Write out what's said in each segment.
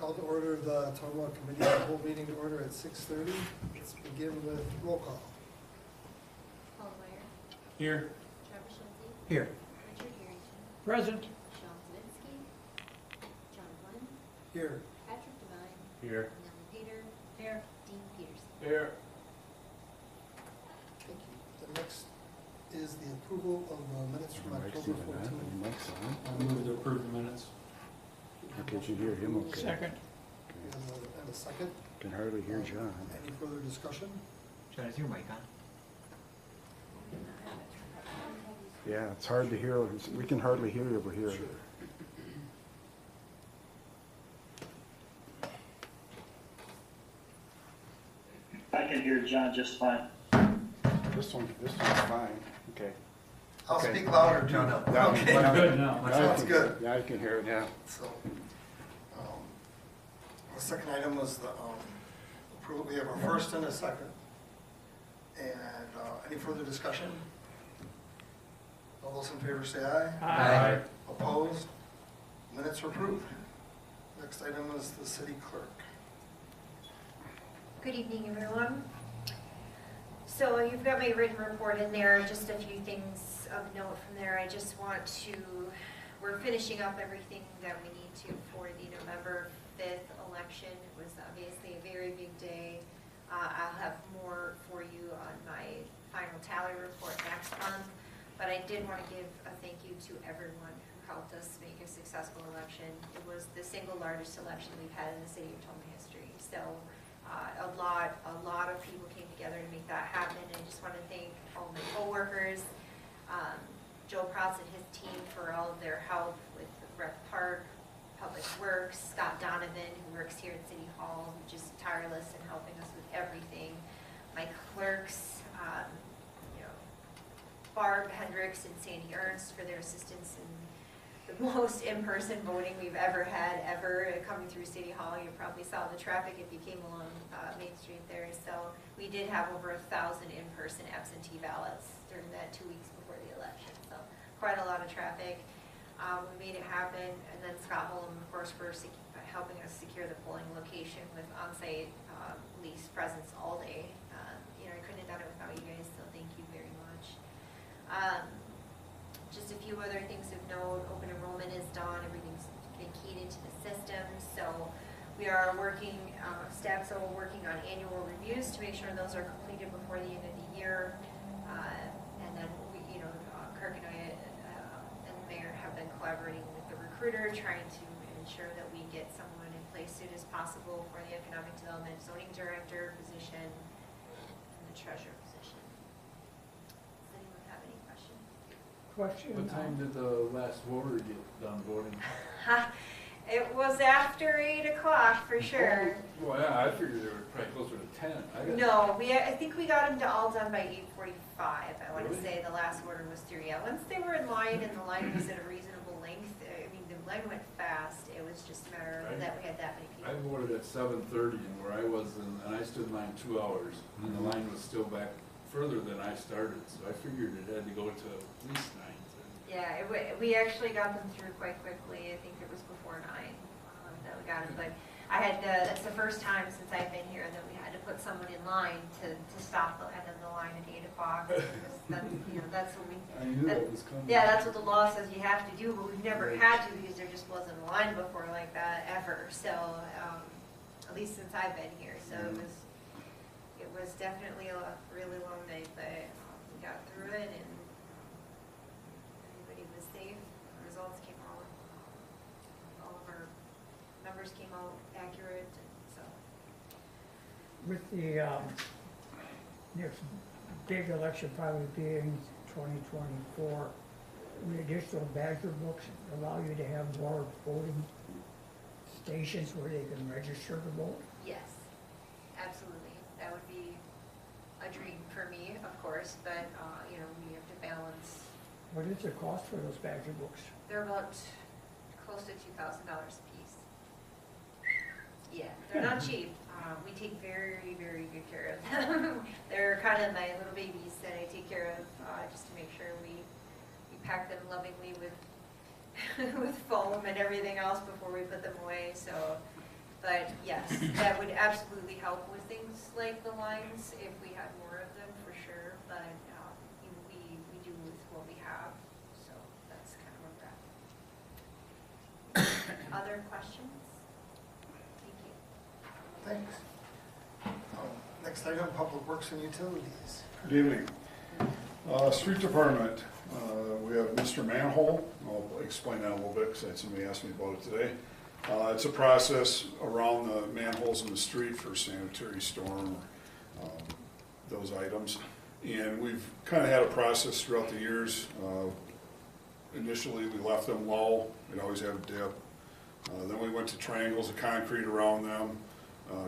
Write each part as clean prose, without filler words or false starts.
Call to order the Tomah Committee of the whole meeting to order at 6:30. Let's begin with roll call. Paul Meyer. Here. Trevor Schulze. Here. Richard Harrington. Present. Sean Zavinsky. John Glenn. Here. Patrick Devine. Here. Nellie Pater. Here. Dean Peterson. Here. Thank you. The next is the approval of the minutes from October 14th. I move to approve the minutes. Okay, you hear him okay? Second. And a second. Can hardly hear John. Any further discussion? John, is your mic on? Yeah, it's hard to hear. We can hardly hear you over here. Sure. I can hear John just fine. This one's fine. Okay. I'll Okay. speak louder, John. Now- Okay. now- Good now. now Sounds you can- good. Now you can hear it, yeah. So, the second item was the approval. We have a first and a second. And any further discussion? All those in favor say aye. Aye. Opposed? Minutes are approved. Next item is the city clerk. Good evening, everyone. So you've got my written report in there, just a few things of note from there. I just want to, we're finishing up everything that we need to for the November 5th election. It was obviously a very big day. I'll have more for you on my final tally report next month, but I did want to give a thank you to everyone who helped us make a successful election. It was the single largest election we've had in the city of Tomah history. So a lot of people came together to make that happen. And I just want to thank all my coworkers, Joe Protz and his team for all of their help with the Rec Park, Public Works, Scott Donovan, who works here at City Hall, who's just tireless in helping us with everything. My clerks, Barb Hendricks and Sandy Ernst for their assistance in the most in-person voting we've ever had coming through City Hall. You probably saw the traffic if you came along Main Street there. So we did have over 1,000 in-person absentee ballots during that 2 weeks before the election. So quite a lot of traffic. We made it happen. And then Scott Holm, of course, for helping us secure the polling location with on-site police presence all day. I couldn't have done it without you guys, so thank you very much. Just a few other things of note. Open enrollment is done. Everything's getting keyed into the system. So we are working, staff's all working on annual reviews to make sure those are completed before the end of the year. And then Kirk and I and the mayor have been collaborating with the recruiter, trying to ensure that we get someone in place as soon as possible for the economic development zoning director position and the treasurer position. Does anyone have any questions? Question. What time did the last voter get done voting? It was after 8 o'clock for sure. Well, yeah, I figured they were probably closer to 10. No, I think we got them all done by 8:45. I want to Really? say the last order was through. Yeah, once they were in line and the line was at a reasonable length, I mean, the line went fast. It was just a matter of that we had that many I people. voted at 7:30 and where I was, and I stood in line 2 hours, and the line was still back further than I started, so I figured it had to go to at least 9. Yeah, we actually got them through quite quickly. I think it was before 9 that we got them. But I had that's the first time since I've been here that we had to put someone in line to stop the end of the line at 8 o'clock. That's what we. I knew that was coming. Yeah, that's what the law says you have to do, but we've never had to because there just wasn't a line before like that ever. So at least since I've been here, so it was definitely a really long night, but we got through it and everybody was safe. The results came out. All of our numbers came out accurate, and so. With the next big election probably being 2024, the additional badger books allow you to have more voting stations where they can register to vote? Yes, absolutely. That would be a dream for me, of course, but we have to balance. What is the cost for those badger books? They're about close to $2,000 a piece. Yeah, they're not cheap. We take very, very good care of them. They're kind of my little babies that I take care of, just to make sure we pack them lovingly with with foam and everything else before we put them away. So, But yes, that would absolutely help with things like the lines if we had more of them, for sure. But you know, we do with what we have, so that's kind of where we're at. Other questions? Thank you. Thanks. Next item, Public Works and Utilities. Good evening. Street Department, we have Mr. Manhole. I'll explain that a little bit because I had somebody ask me about it today. It's a process around the manholes in the street for sanitary storm, those items. And we've kind of had a process throughout the years. Initially, we left them low. We'd always have a dip. Then we went to triangles of concrete around them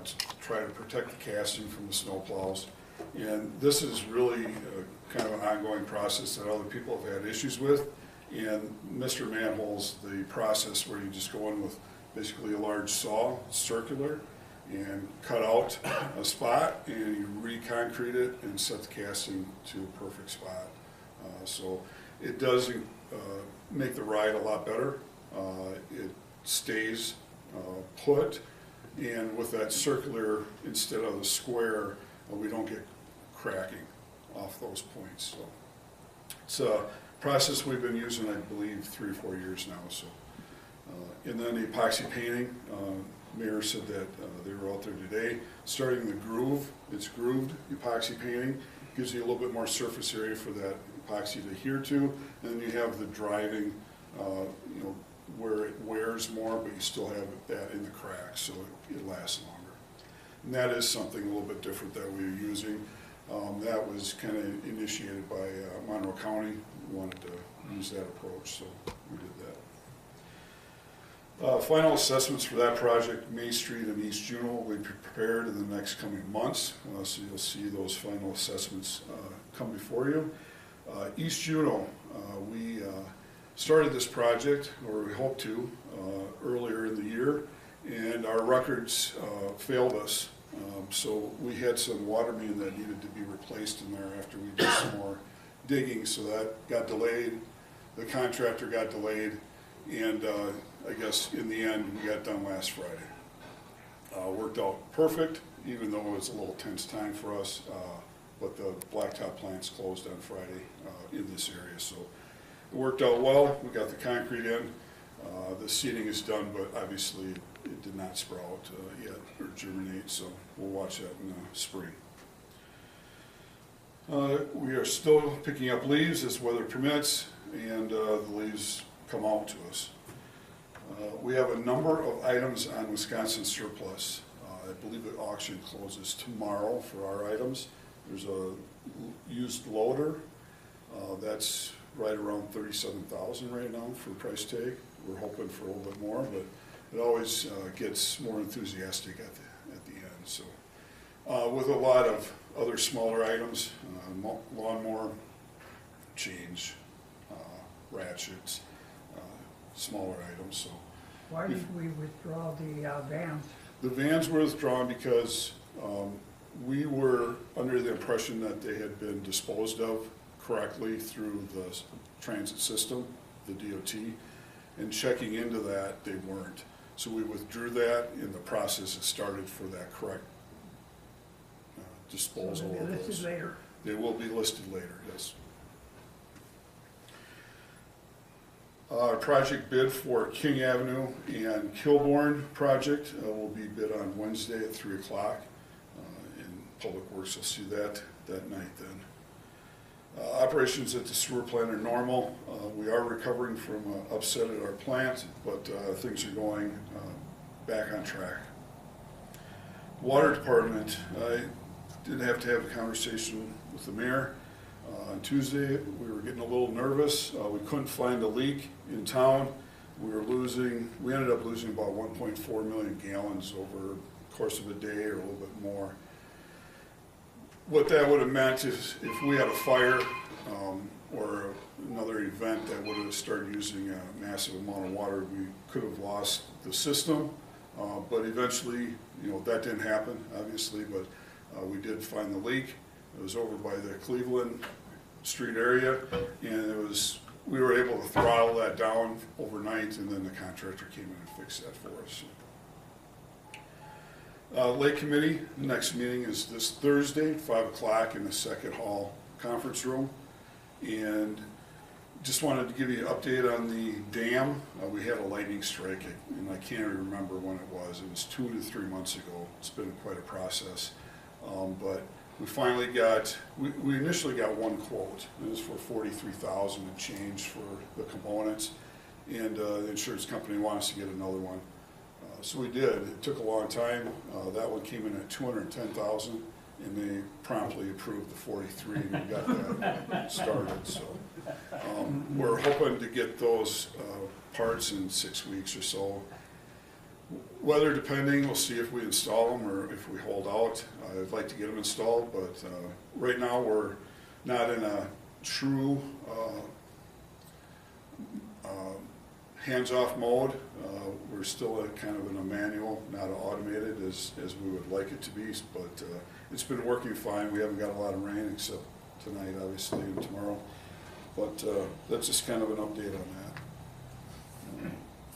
to try to protect the casting from the snow plows. And this is really kind of an ongoing process that other people have had issues with. And Mr. Manhole's the process where you just go in with basically a large saw, circular, and cut out a spot, and you re-concrete it and set the casting to a perfect spot. So it does make the ride a lot better. It stays put, and with that circular instead of the square, we don't get cracking off those points. So it's a process we've been using, I believe, 3 or 4 years now. So, and then the epoxy painting, Mayor said that they were out there today. Starting the groove, it's grooved epoxy painting, gives you a little bit more surface area for that epoxy to adhere to. And then you have the driving, you know, where it wears more, but you still have that in the cracks, so it lasts longer. And that is something a little bit different that we're using. That was kind of initiated by Monroe County. We wanted to use that approach, so we did that. Final assessments for that project, Main Street and East Juno, will be prepared in the next coming months. So you'll see those final assessments come before you. East Juno, we started this project, or we hope to, earlier in the year, and our records failed us. So we had some water main that needed to be replaced in there after we did some more digging, so that got delayed. The contractor got delayed, and I guess in the end, we got done last Friday. Worked out perfect, even though it was a little tense time for us, but the blacktop plant's closed on Friday in this area, so it worked out well. We got the concrete in. The seeding is done, but obviously it did not sprout yet or germinate, so we'll watch that in the spring. We are still picking up leaves as weather permits, and the leaves come out to us. We have a number of items on Wisconsin surplus. I believe the auction closes tomorrow for our items. There's a used loader that's right around $37,000 right now for price tag. We're hoping for a little bit more, but it always gets more enthusiastic at the end. So, with a lot of other smaller items, lawnmower, chains, ratchets, smaller items. So, Why did we withdraw the vans? the vans were withdrawn because we were under the impression that they had been disposed of correctly through the transit system, the DOT, and checking into that, they weren't. So we withdrew that, and the process has started for that correct disposal So of they'll be listed those. later. They will be listed later, yes. Our project bid for King Avenue and Kilbourne project will be bid on Wednesday at 3 o'clock. And Public Works will see that night then. Operations at the sewer plant are normal. We are recovering from an upset at our plant, but things are going back on track. Water department, I did have to have a conversation with the mayor. On Tuesday, we were getting a little nervous. We couldn't find a leak in town. We ended up losing about 1.4 million gallons over the course of a day or a little bit more. What that would have meant is if we had a fire or another event that would have started using a massive amount of water, we could have lost the system. But eventually, you know, that didn't happen, obviously, but we did find the leak. It was over by the Cleveland Street area, and we were able to throttle that down overnight, and then the contractor came in and fixed that for us. Lake Committee, next meeting is this Thursday, 5 o'clock in the second hall conference room. And just wanted to give you an update on the dam. We had a lightning strike, and I can't even remember when it was. It was 2 to 3 months ago. It's been quite a process. But we finally got, we initially got one quote. It was for $43,000 and change for the components. And the insurance company wanted us to get another one. So we did. It took a long time. That one came in at $210,000, and they promptly approved the 43, and we got that started. So we're hoping to get those parts in 6 weeks or so. Weather depending, we'll see if we install them or if we hold out. I'd like to get them installed, but right now we're not in a true hands-off mode. We're still kind of in a manual, not automated as we would like it to be, but it's been working fine. We haven't got a lot of rain except tonight, obviously, and tomorrow. But that's just kind of an update on that.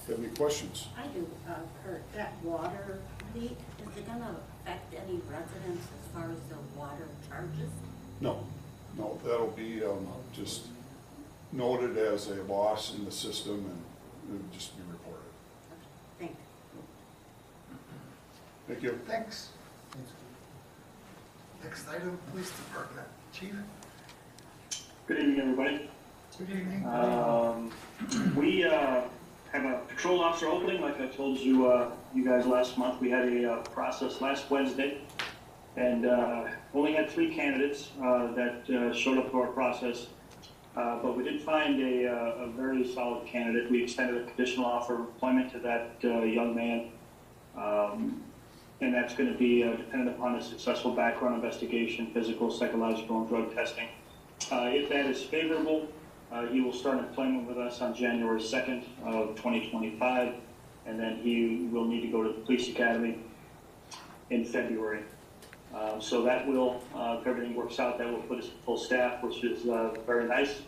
Have any questions? I do, Kurt, that water leak, is it gonna affect any residents as far as the water charges? No, that'll be just noted as a loss in the system, and it'll just be reported. Thank you. Thank you. Thanks. Next item, Police Department. Chief? Good evening, everybody. Good evening. We have a patrol officer opening, like I told you, you guys last month. We had a process last Wednesday, and only had 3 candidates that showed up to our process. But we did find a very solid candidate. We extended a conditional offer of employment to that young man, and that's going to be dependent upon a successful background investigation, physical, psychological, and drug testing. If that is favorable, he will start employment with us on January 2nd of 2025, and then he will need to go to the police academy in February. So that will, if everything works out, that will put us at full staff, which is very nice.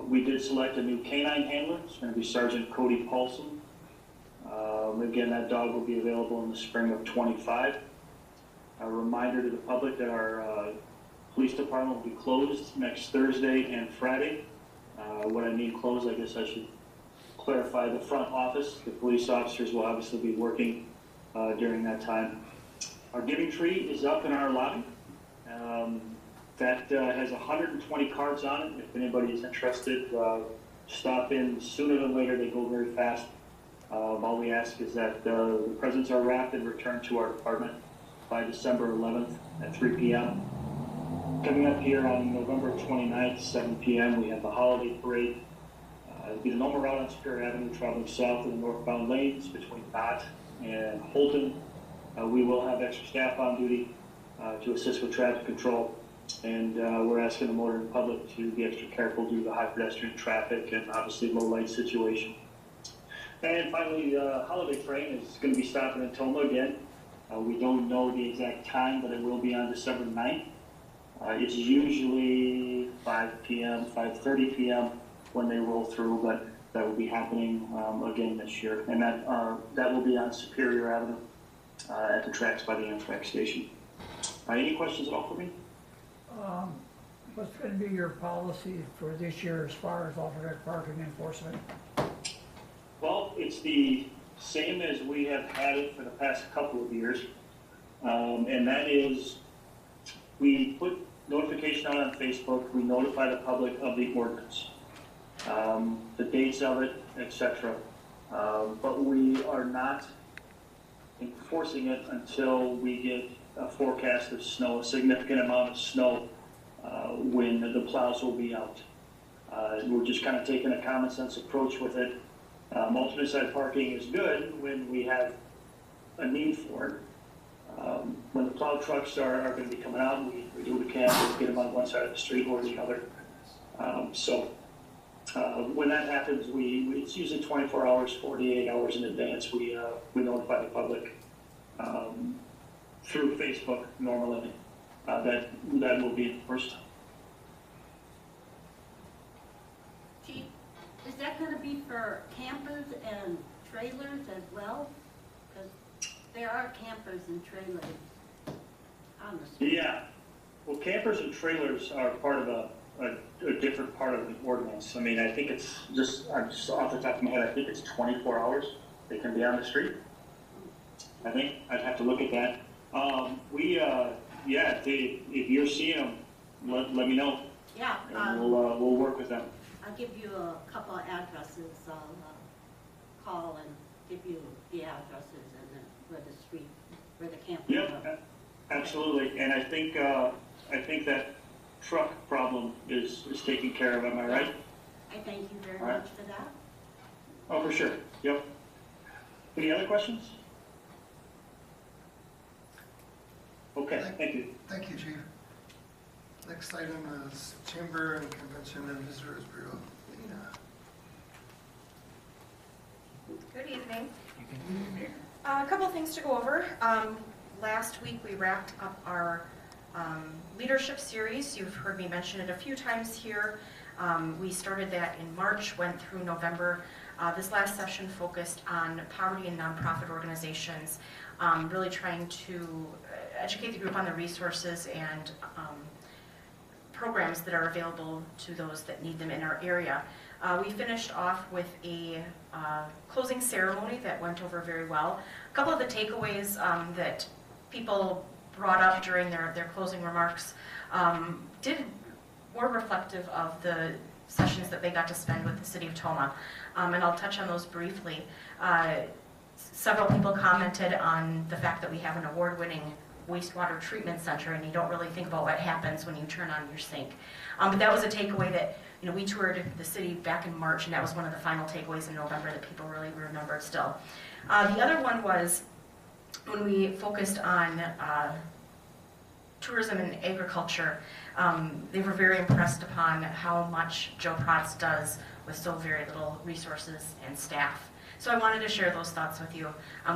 We did select a new canine handler. It's going to be Sergeant Cody Paulson. Again, that dog will be available in the spring of 25. A reminder to the public that our police department will be closed next Thursday and Friday. When I mean closed, I guess I should clarify the front office. The police officers will obviously be working during that time. Our giving tree is up in our lobby. That has 120 cards on it. If anybody is interested, stop in sooner than later. They go very fast. All we ask is that the presents are wrapped and returned to our department by December 11th at 3 p.m. Coming up here on November 29th, 7 p.m., we have the holiday parade. It'll be the normal route on Superior Avenue, traveling south in the northbound lanes between Knott and Holton. We will have extra staff on duty to assist with traffic control, and we're asking the motoring public to be extra careful due to the high pedestrian traffic and obviously low light situation. And finally, the holiday train is going to be stopping in Tomah again. We don't know the exact time, but it will be on December 9th. It's usually 5 p.m., 5:30 p.m. when they roll through, but that will be happening again this year. And that will be on Superior Avenue at the tracks by the Amtrak station. Any questions at all for me? What's going to be your policy for this year as far as alternate parking enforcement? Well, it's the same as we have had it for the past couple of years. And that is, we put notification out on Facebook, we notify the public of the ordinance, the dates of it, etc. But we are not enforcing it until we get a forecast of snow, a significant amount of snow, when the plows will be out. We're just kind of taking a common sense approach with it. Alternate side parking is good when we have a need for it. When the plow trucks are going to be coming out, we do what we can to get them on one side of the street or the other. When that happens, it's usually 24 hours, 48 hours in advance. We notify the public through Facebook normally that will be enforced. Chief, is that gonna be for campers and trailers as well? Because there are campers and trailers on the street. Yeah, well, campers and trailers are part of a different part of the ordinance. I mean, I think it's I'm just off the top of my head, I think it's 24 hours they can be on the street. I think, I'd have to look at that. If you're seeing them, let me know, Yeah, and we'll work with them. I'll give you a couple of addresses. I'll call and give you the addresses and then where the campers are. Yep, absolutely, and I think that truck problem is taken care of, am I right? I thank you very All right. much for that. Oh, for sure, yep. Any other questions? Okay, thank you. Thank you, Chief. Next item is Chamber and Convention and Visitors Bureau. Good evening. A couple things to go over. Last week we wrapped up our leadership series. You've heard me mention it a few times here. We started that in March, went through November. This last session focused on poverty and nonprofit organizations, really trying to educate the group on the resources and programs that are available to those that need them in our area. We finished off with a closing ceremony that went over very well. A couple of the takeaways that people brought up during their closing remarks were reflective of the sessions that they got to spend with the city of Tomah. And I'll touch on those briefly. Several people commented on the fact that we have an award-winning wastewater treatment center, and you don't really think about what happens when you turn on your sink. But that was a takeaway that, we toured the city back in March, and that was one of the final takeaways in November that people really remembered still. The other one was when we focused on tourism and agriculture. They were very impressed upon how much Joe Protz does with so very little resources and staff. So I wanted to share those thoughts with you.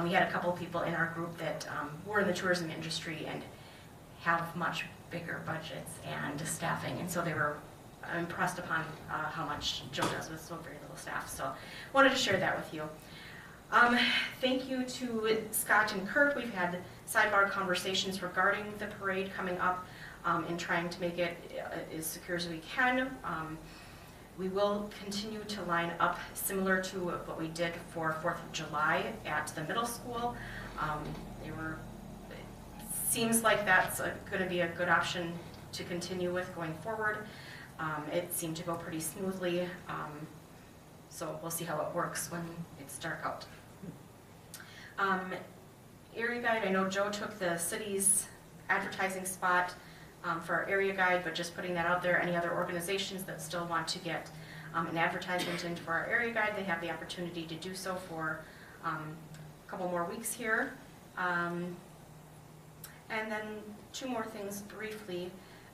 We had a couple of people in our group that were in the tourism industry and have much bigger budgets and staffing, and so they were impressed upon how much Joe does with so very little staff. So wanted to share that with you. Thank you to Scott and Kurt. We've had sidebar conversations regarding the parade coming up and trying to make it as secure as we can. We will continue to line up similar to what we did for 4th of July at the middle school. Seems like that's going to be a good option to continue with going forward. It seemed to go pretty smoothly, so we'll see how it works when it's dark out. Area guide, I know Joe took the city's advertising spot for our area guide, but just putting that out there, any other organizations that still want to get an advertisement into our area guide, they have the opportunity to do so for a couple more weeks here. And then two more things briefly.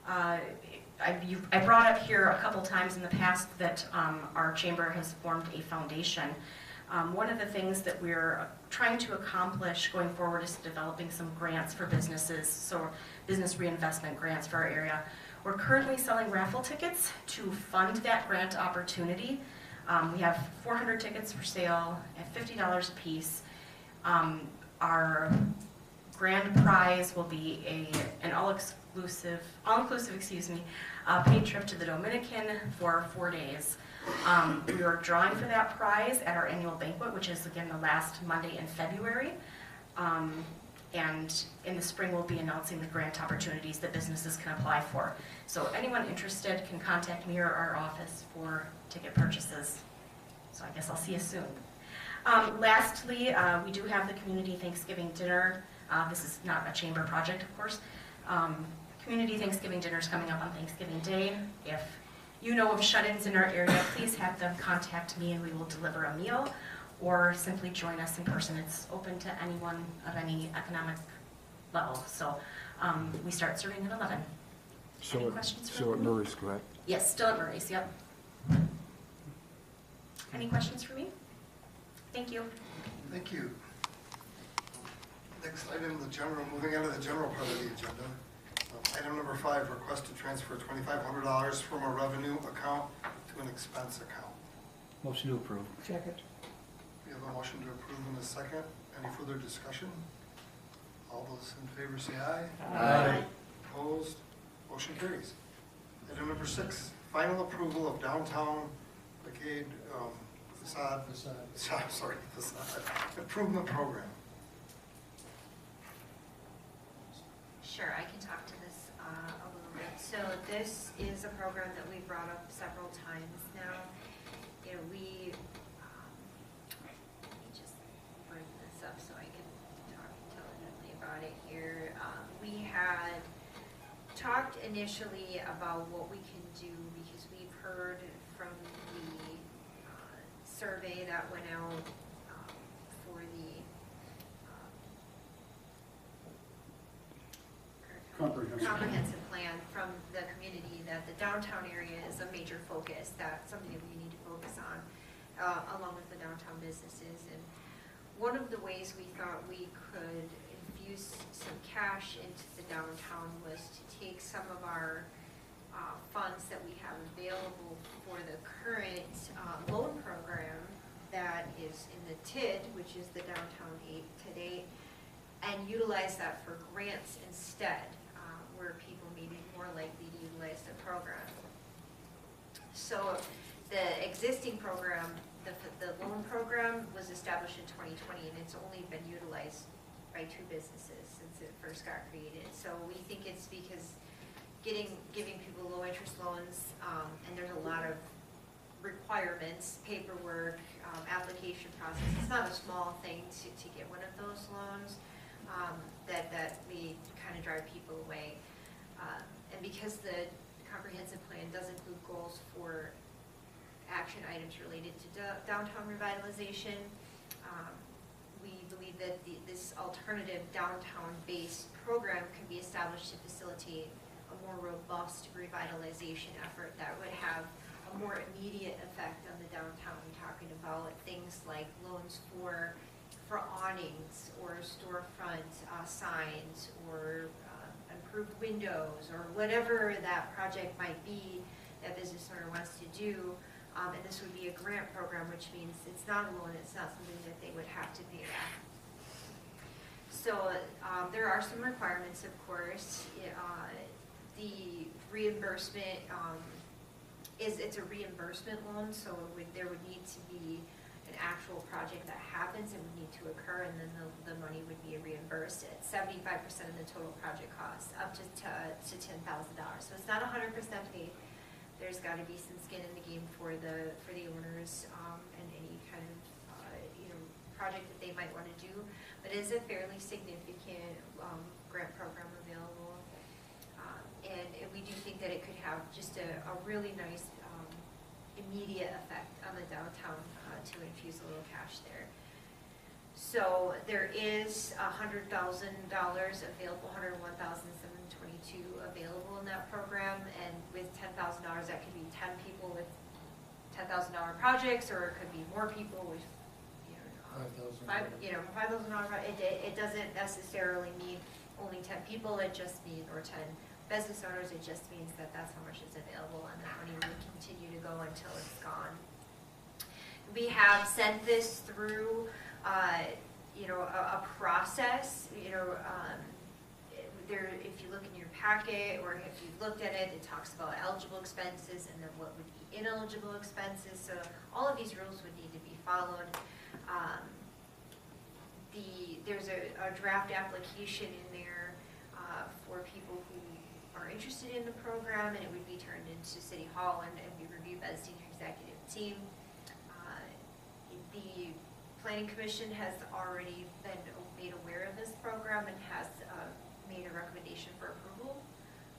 I brought up here a couple times in the past that our chamber has formed a foundation. One of the things that we're trying to accomplish going forward is developing some grants for businesses, so business reinvestment grants for our area. We're currently selling raffle tickets to fund that grant opportunity. We have 400 tickets for sale at $50 a piece. Our grand prize will be an all-inclusive paid trip to the Dominican for 4 days. We are drawing for that prize at our annual banquet, which is again the last Monday in February. And in the spring, we'll be announcing the grant opportunities that businesses can apply for. So anyone interested can contact me or our office for ticket purchases. So I guess I'll see you soon. Lastly, we do have the community Thanksgiving dinner. This is not a chamber project, of course. Community Thanksgiving dinner is coming up on Thanksgiving Day. If you know of shut-ins in our area, please have them contact me and we will deliver a meal, or simply join us in person. It's open to anyone of any economic level. So we start serving at 11. Any questions for me? So at Murray's, correct? Yes, still at Murray's, yep. Any questions for me? Thank you. Thank you. Next item, moving on to the general part of the agenda. Item number 5, request to transfer $2,500 from a revenue account to an expense account. Motion to approve. Second. We have a motion to approve in a second. Any further discussion? those in favor say aye. Aye. Opposed? Motion carries. Item number 6, final approval of downtown facade facade improvement program. Sure, I can talk to this a little bit. So this is a program that we brought up several times now. You know, let me just bring this up so I can talk intelligently about it here. We had talked initially about what we can do because we've heard from the survey that went out for the comprehensive plan from the community that the downtown area is a major focus, that's something that we need to focus on, along with the downtown businesses. And one of the ways we thought we could infuse some cash into the downtown was to take some of our funds that we have available for the current loan program that is in the TID, which is the Downtown 8 today, and utilize that for grants instead, where people may be more likely to utilize the program. So the existing program, the loan program was established in 2020, and it's only been utilized by 2 businesses since it first got created. So we think it's because giving people low interest loans, and there's a lot of requirements, paperwork, application process. It's not a small thing to get one of those loans, that we kind of drive people away. And because the comprehensive plan does include goals for action items related to downtown revitalization, we believe that this alternative downtown-based program can be established to facilitate a more robust revitalization effort that would have a more immediate effect on the downtown. We're talking about things like loans for awnings or storefront signs or improved windows or whatever that project might be that business owner wants to do. And this would be a grant program, which means it's not a loan, it's not something that they would have to pay back. So there are some requirements, of course. The reimbursement it's a reimbursement loan, so there would need to be an actual project that happens and would need to occur, and then the money would be reimbursed at 75% of the total project cost, up to $10,000. So it's not 100% paid. There's got to be some skin in the game for the owners, and any kind of project that they might want to do. But it is a fairly significant grant program available, and we do think that it could have just a really nice immediate effect on the downtown to infuse a little cash there. So there is $100,000 available, $101,722 available in that program, and with $10,000, that could be 10 people with $10,000 projects, or it could be more people with $5,000. It doesn't necessarily mean only 10 people. It just means, or 10 business owners. It just means that that's how much is available, and that money will continue to go until it's gone. We have sent this through, a process. There, if you look in your packet, or if you looked at it, it talks about eligible expenses and then what would be ineligible expenses. So all of these rules would need to be followed. There's a draft application in there for people who are interested in the program, and it would be turned into City Hall and be reviewed by the senior executive team. The Planning Commission has already been made aware of this program and has made a recommendation for approval.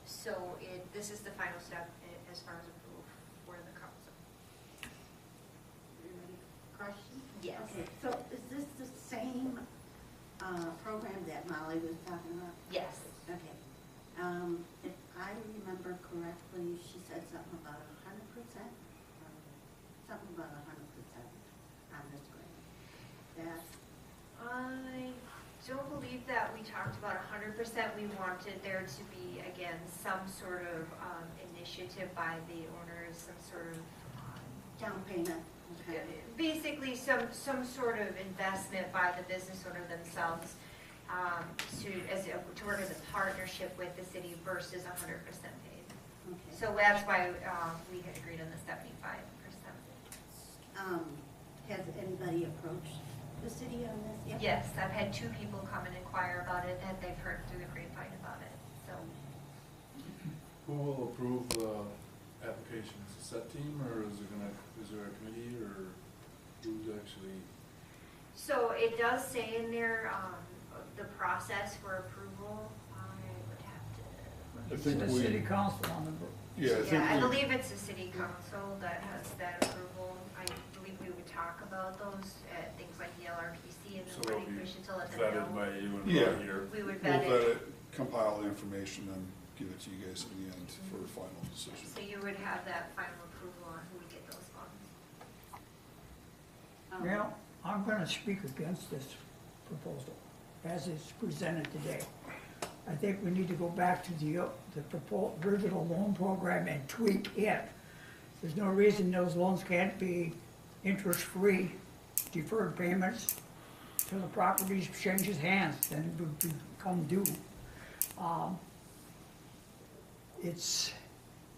So this is the final step as far as approval for the council. Question? Yes. Okay, so is this the same program that Molly was talking about? Yes. Okay. If I remember correctly, she said something about 100%? Something about 100% on this grant. I don't believe that we talked about 100%. We wanted there to be, again, some sort of initiative by the owners, some sort of Down payment. Okay. basically some sort of investment by the business owner themselves to work as a partnership with the city versus 100% paid. Okay. So that's why we had agreed on the 75%. Has anybody approached the city on this yet? Yes, I've had 2 people come and inquire about it, that they've heard through the grapevine about it, so. Who will approve the application? Is it a set team, or is there a committee, or who's actually? So it does say in there, the process for approval, I would have to. I think The we, city council on the, yeah, I think Yeah, I we, believe it's the city council that has that approval. I believe we would talk about those at things like the LRPC and So the they'll planning be commission to let them vetted know. by you and Yeah. by here? We would we'll vet vet it. it, compile the information, and give it to you guys in the end for a final decision. So you would have that final approval on who would get those funds. well, I'm gonna speak against this proposal as it's presented today. I think we need to go back to the original loan program and tweak it. There's no reason those loans can't be interest-free, deferred payments till the property changes hands, then it would become due. It's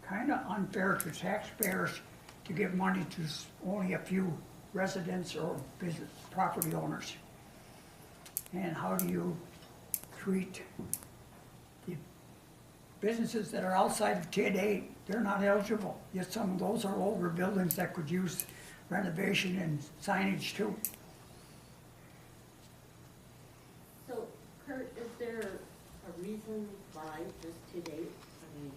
kinda unfair to taxpayers to give money to only a few residents or business, property owners. And how do you treat the businesses that are outside of TID 8? They're not eligible, yet some of those are older buildings that could use renovation and signage too. So Kurt, is there a reason why just today? I mean,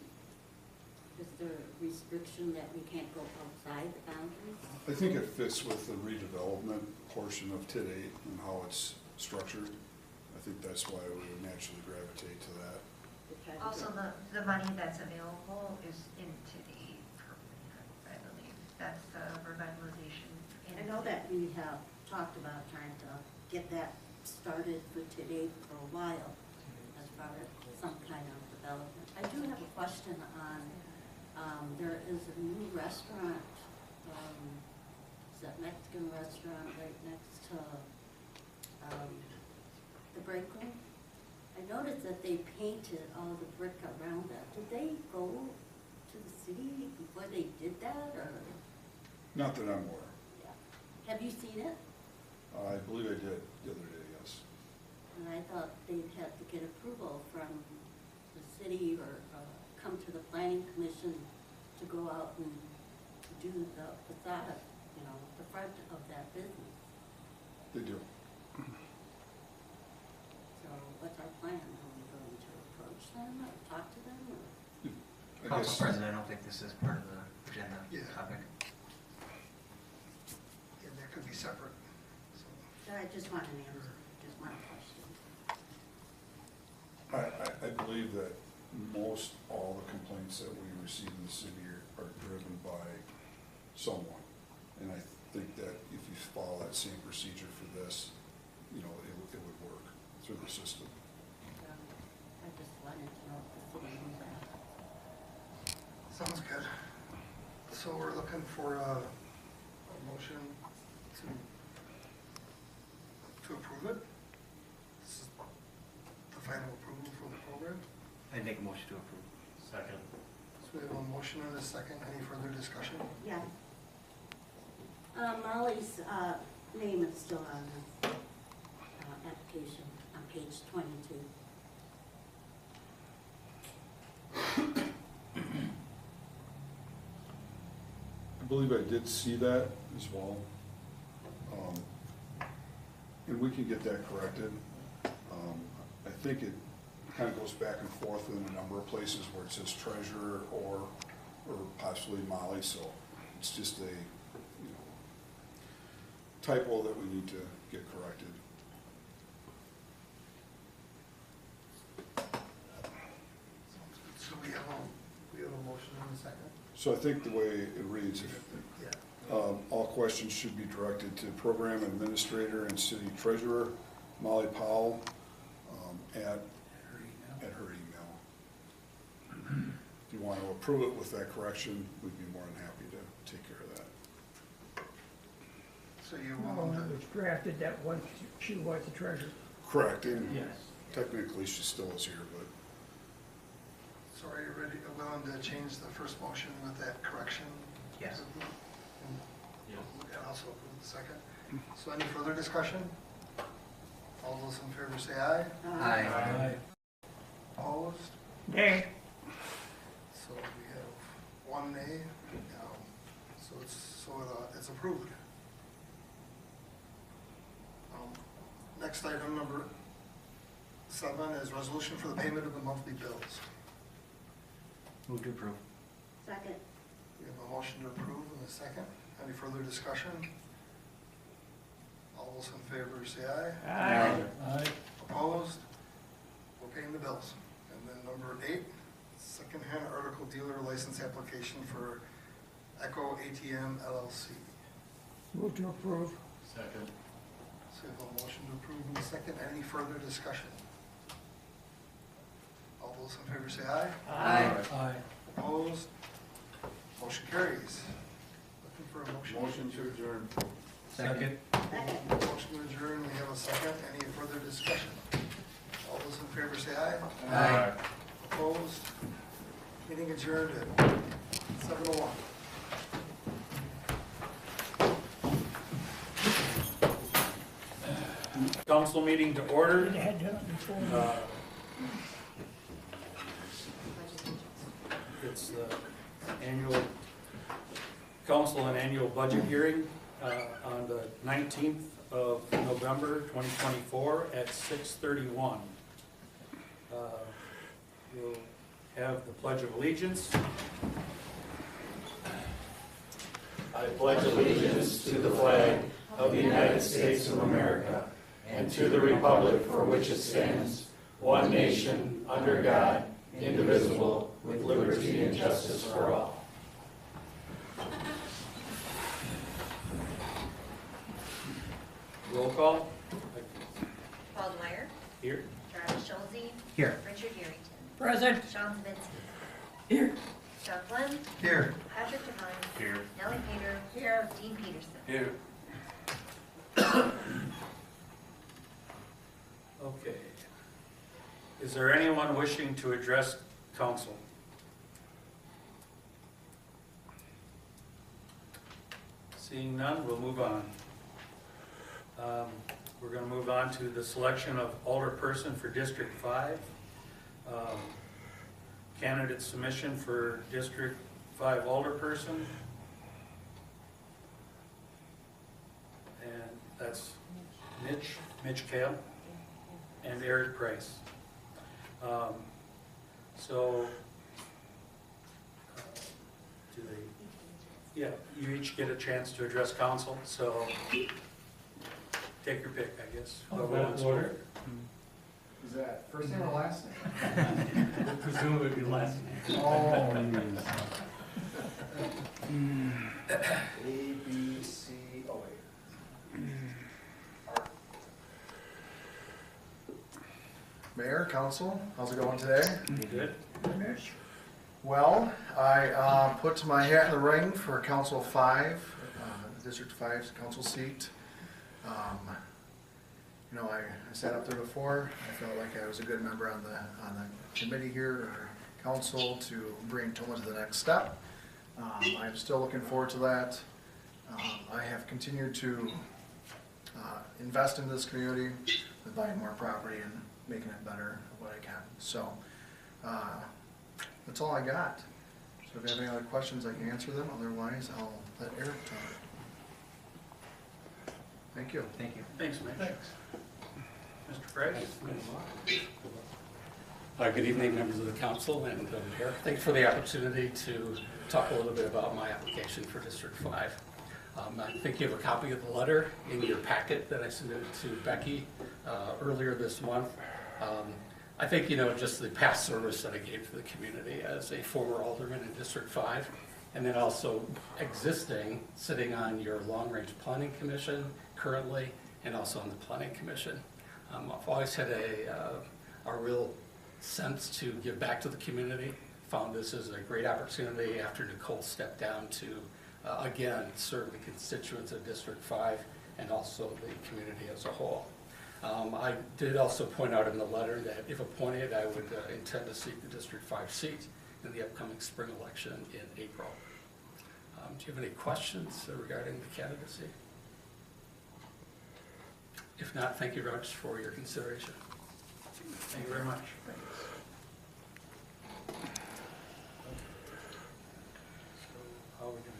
is there a restriction that we can't go outside the boundaries? I think it fits with the redevelopment portion of TID 8 and how it's structured. I think that's why we would naturally gravitate to that. Also, the money that's available is into the program, I believe. That's the revitalization. I know that we have talked about trying to get that started for today for a while, as far as some kind of development. I do have a question on, there is a new restaurant, it's that Mexican restaurant right next to, the break room. I noticed that they painted all the brick around that. Did they go to the city before they did that, or? Not that I'm aware. Yeah. Have you seen it? I believe I did the other day, yes. And I thought they'd have to get approval from the city or come to the planning commission to go out and do the facade, you know, the front of that business. They do. So what's our plan? Are we going to approach them or talk to them or? I Council guess, President, I don't think this is part of the agenda Yeah. topic. Yeah, that could be separate. So, I just want an answer, just one question. I believe that most all the complaints that we receive in the city are driven by someone. And I think that if you follow that same procedure for this, you know, it would work through the system. I just wanted to know if the city knew that. Sounds good. So we're looking for a motion to approve it. This is the final approval for the program. I'd make a motion to approve. Second. So we have a motion and a second. Any further discussion? Yeah. Molly's name is still on the application on page 22. I believe I did see that as well. And we can get that corrected. I think it kind of goes back and forth in a number of places where it says treasurer or possibly Molly, so it's just a, you know, typo that we need to get corrected. So we have a motion and a second. So I think the way it reads, if, Yeah. all questions should be directed to Program Administrator and City Treasurer Molly Powell at her email. If you want to approve it with that correction, we'd be more than happy to take care of that. So you Well, want it to, was drafted that once she was the treasurer. Correct, and Yes. Technically, she still is here, but So are you ready, willing to change the first motion with that correction? Yes. And also approve the second. So any further discussion? All those in favor say aye. Aye. Opposed? Nay. So we have one nay. So it's approved. Next item, number 7, is resolution for the payment of the monthly bills. Move to approve. Second. We have a motion to approve and a second. Any further discussion? All those in favor say aye. Aye. Opposed? We're paying the bills. And then number 8, secondhand article dealer license application for Echo ATM LLC. Move to approve. Second. So we have a motion to approve in a second. Any further discussion? All those in favor say aye. Aye. Opposed? Motion carries. Looking for a motion. Motion to adjourn. Second. Second. Motion to adjourn. We have a second. Any further discussion? All those in favor say aye. Aye. Opposed? Meeting adjourned at 7:01. Council meeting to order. They had done it before. It's the annual council and annual budget hearing on the 19th of November 2024 at 6:31. We'll have the Pledge of Allegiance. I pledge allegiance to the flag of the United States of America and to the republic for which it stands, one nation, under God, indivisible, with liberty and justice for all. Roll call. Paul Dwyer, Here. Travis Schulze, Here. Richard Yerington, Present. Sean Zavinski, Here. Chuck Glenn, Here. Patrick Devine, Here. Nellie Painter, Here. Dean Peterson. Here. Okay. Is there anyone wishing to address council? Seeing none, we'll move on. We're going to move on to the selection of alderperson for District 5. Candidate submission for District 5 alderperson. And that's Mitch Kale, and Eric Price. So, do they, yeah, you each get a chance to address council, so take your pick, I guess. Whoever wants to. Is that first name or last name? Presumably it'd be last name. Oh, A, B, C, oh wait. Mayor, council, how's it going today? Good? Mitch. Well, I put my hat in the ring for Council 5, District 5's council seat. You know, I sat up there before. I felt like I was a good member on the committee here, or council, to bring Tomah to the next step. I'm still looking forward to that. I have continued to invest in this community, with buying more property and making it better what I can. So that's all I got. So if you have any other questions, I can answer them. Otherwise, I'll let Eric talk. Thank you. Thank you. Thanks, Mitch. Mr. Price? Good evening, members of the council and Mayor. Thanks for the opportunity to talk a little bit about my application for District 5. I think you have a copy of the letter in your packet that I submitted to Becky earlier this month. I think, you know, just the past service that I gave to the community as a former alderman in District 5, and then also existing, sitting on your long-range planning commission currently, and also on the planning commission. I've always had a real sense to give back to the community. Found this as a great opportunity after Nicole stepped down to, again, serve the constituents of District 5 and also the community as a whole. I did also point out in the letter that if appointed, I would intend to seek the District 5 seat in the upcoming spring election in April. Do you have any questions regarding the candidacy? If not, thank you very much for your consideration. Thank you very much. So how are we doing?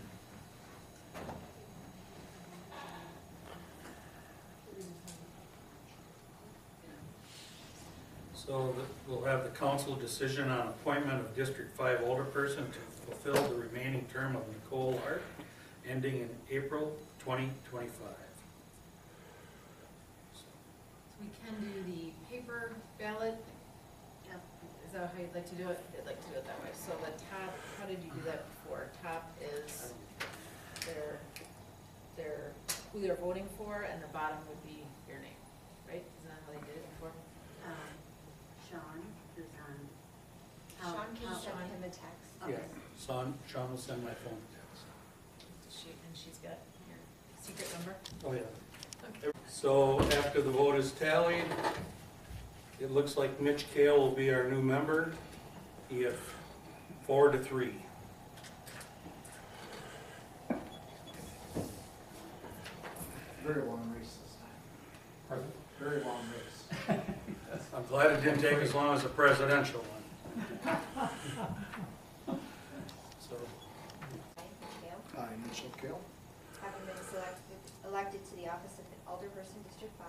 So we'll have the council decision on appointment of District 5 alderperson to fulfill the remaining term of Nicole Hart, ending in April 2025. We can do the paper ballot. Is that how you'd like to do it? I'd like to do it that way. So the top, how did you do that before? Top is their who they're voting for, and the bottom would be your name, right? Isn't that how they did it before? Sean is on. Sean can how- send him a text. Okay. Yeah, Sean will send my phone text. And she's got your secret number? Oh, yeah. So after the vote is tallied, it looks like Mitch Kale will be our new member. He had 4-3. Very long race this time. Pardon? Very long race. I'm glad it didn't take as long as a presidential one. So, I, Mitchell Kale, Having been elected to the office of Alderperson District 5.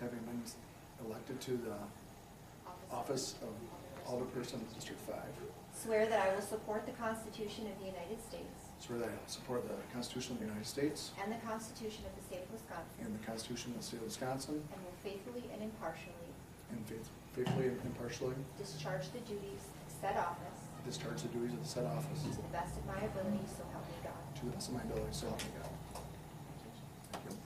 having been elected to the office of Alderperson of District 5, Swear that I will support the Constitution of the United States swear that I will support the Constitution of the United States and the Constitution of the State of Wisconsin, and the Constitution of the State of Wisconsin, and will faithfully and impartially and faithfully and impartially discharge the duties of said office discharge the duties of the said office to the best of my ability, so help me God. to the best of my ability, so help me God. Thank you.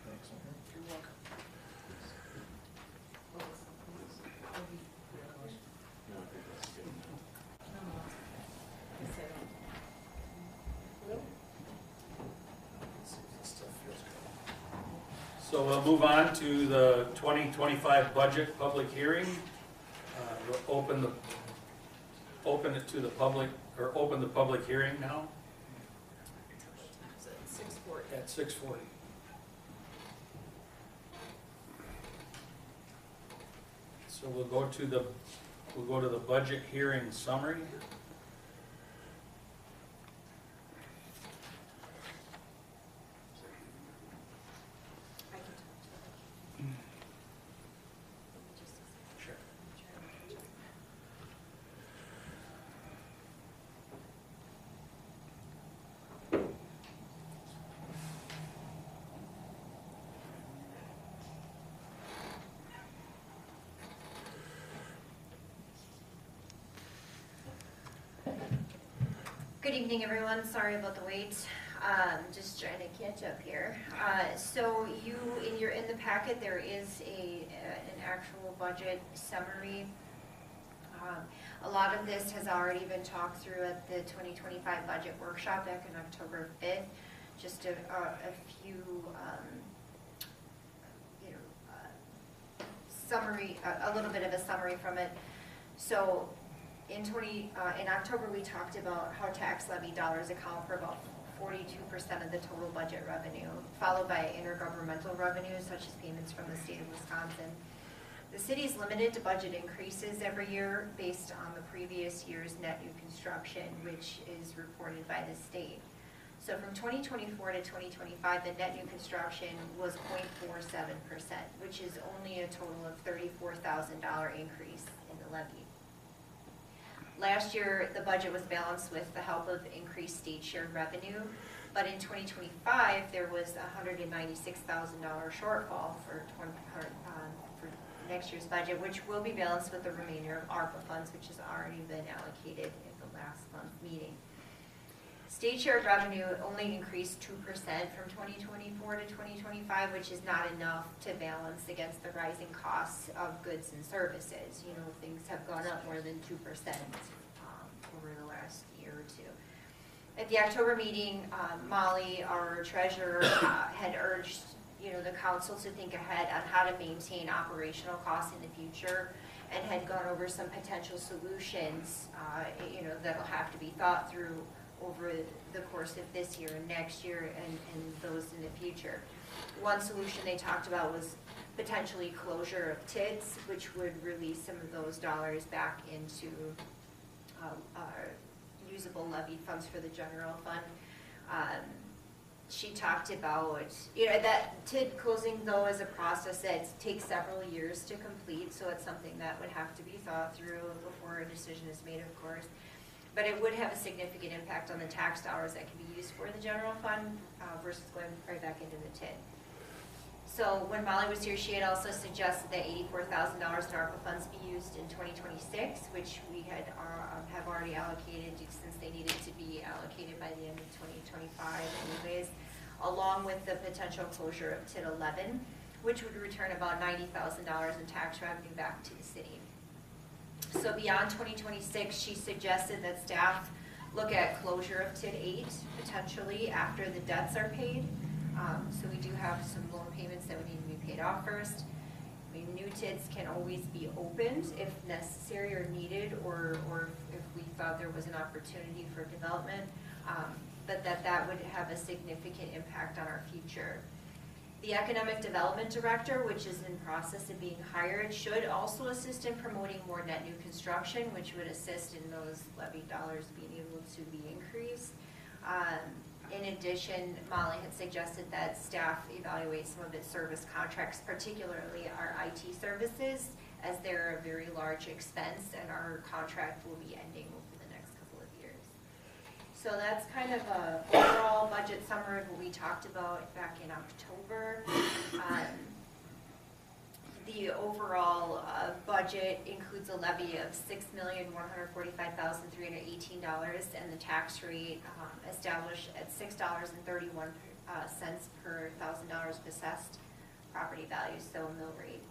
Thanks. you're welcome. So we'll move on to the 2025 budget public hearing. We'll open it to the public, or open the public hearing now Is it 6:40? at 6:40. So we'll go to the budget hearing summary. I can talk to them. Sure. Good evening, everyone. Sorry about the wait. Just trying to catch up here. So in the packet, there is an actual budget summary. A lot of this has already been talked through at the 2025 budget workshop back on October 5th. Just a few, summary, a little bit of a summary from it. So in October, we talked about how tax levy dollars account for about 42% of the total budget revenue, followed by intergovernmental revenues such as payments from the state of Wisconsin. The city is limited to budget increases every year based on the previous year's net new construction, which is reported by the state. So from 2024 to 2025, the net new construction was 0.47%, which is only a total of $34,000 increase in the levy. Last year, the budget was balanced with the help of increased state shared revenue, but in 2025, there was a $196,000 shortfall for next year's budget, which will be balanced with the remainder of ARPA funds, which has already been allocated at the last month meeting. State shared revenue only increased 2% from 2024 to 2025, which is not enough to balance against the rising costs of goods and services. You know, things have gone up more than 2% over the last year or two. At the October meeting, Molly, our treasurer, had urged, the council to think ahead on how to maintain operational costs in the future, and had gone over some potential solutions, that'll have to be thought through over the course of this year and next year and those in the future. One solution they talked about was potentially closure of TIDs, which would release some of those dollars back into usable levy funds for the general fund. She talked about, that TID closing though is a process that takes several years to complete, so it's something that would have to be thought through before a decision is made, of course. But it would have a significant impact on the tax dollars that can be used for the general fund versus going right back into the TID. So when Molly was here, she had also suggested that $84,000 in ARPA funds be used in 2026, which we had have already allocated since they needed to be allocated by the end of 2025 anyways, along with the potential closure of TID 11, which would return about $90,000 in tax revenue back to the city. So beyond 2026, she suggested that staff look at closure of TID 8 potentially after the debts are paid. So we do have some loan payments that would need to be paid off first. I mean, new TIDs can always be opened if necessary or needed, or if we thought there was an opportunity for development, but that would have a significant impact on our future. The Economic Development Director, which is in process of being hired, should also assist in promoting more net new construction, which would assist in those levy dollars being able to be increased. In addition, Molly had suggested that staff evaluate some of its service contracts, particularly our IT services, as they're a very large expense, and our contract will be ending over the next couple of years. So that's kind of a overall budget summary of what we talked about back in October. The overall budget includes a levy of $6,145,318 and the tax rate established at $6.31 per $1,000 assessed property value, so a mill rate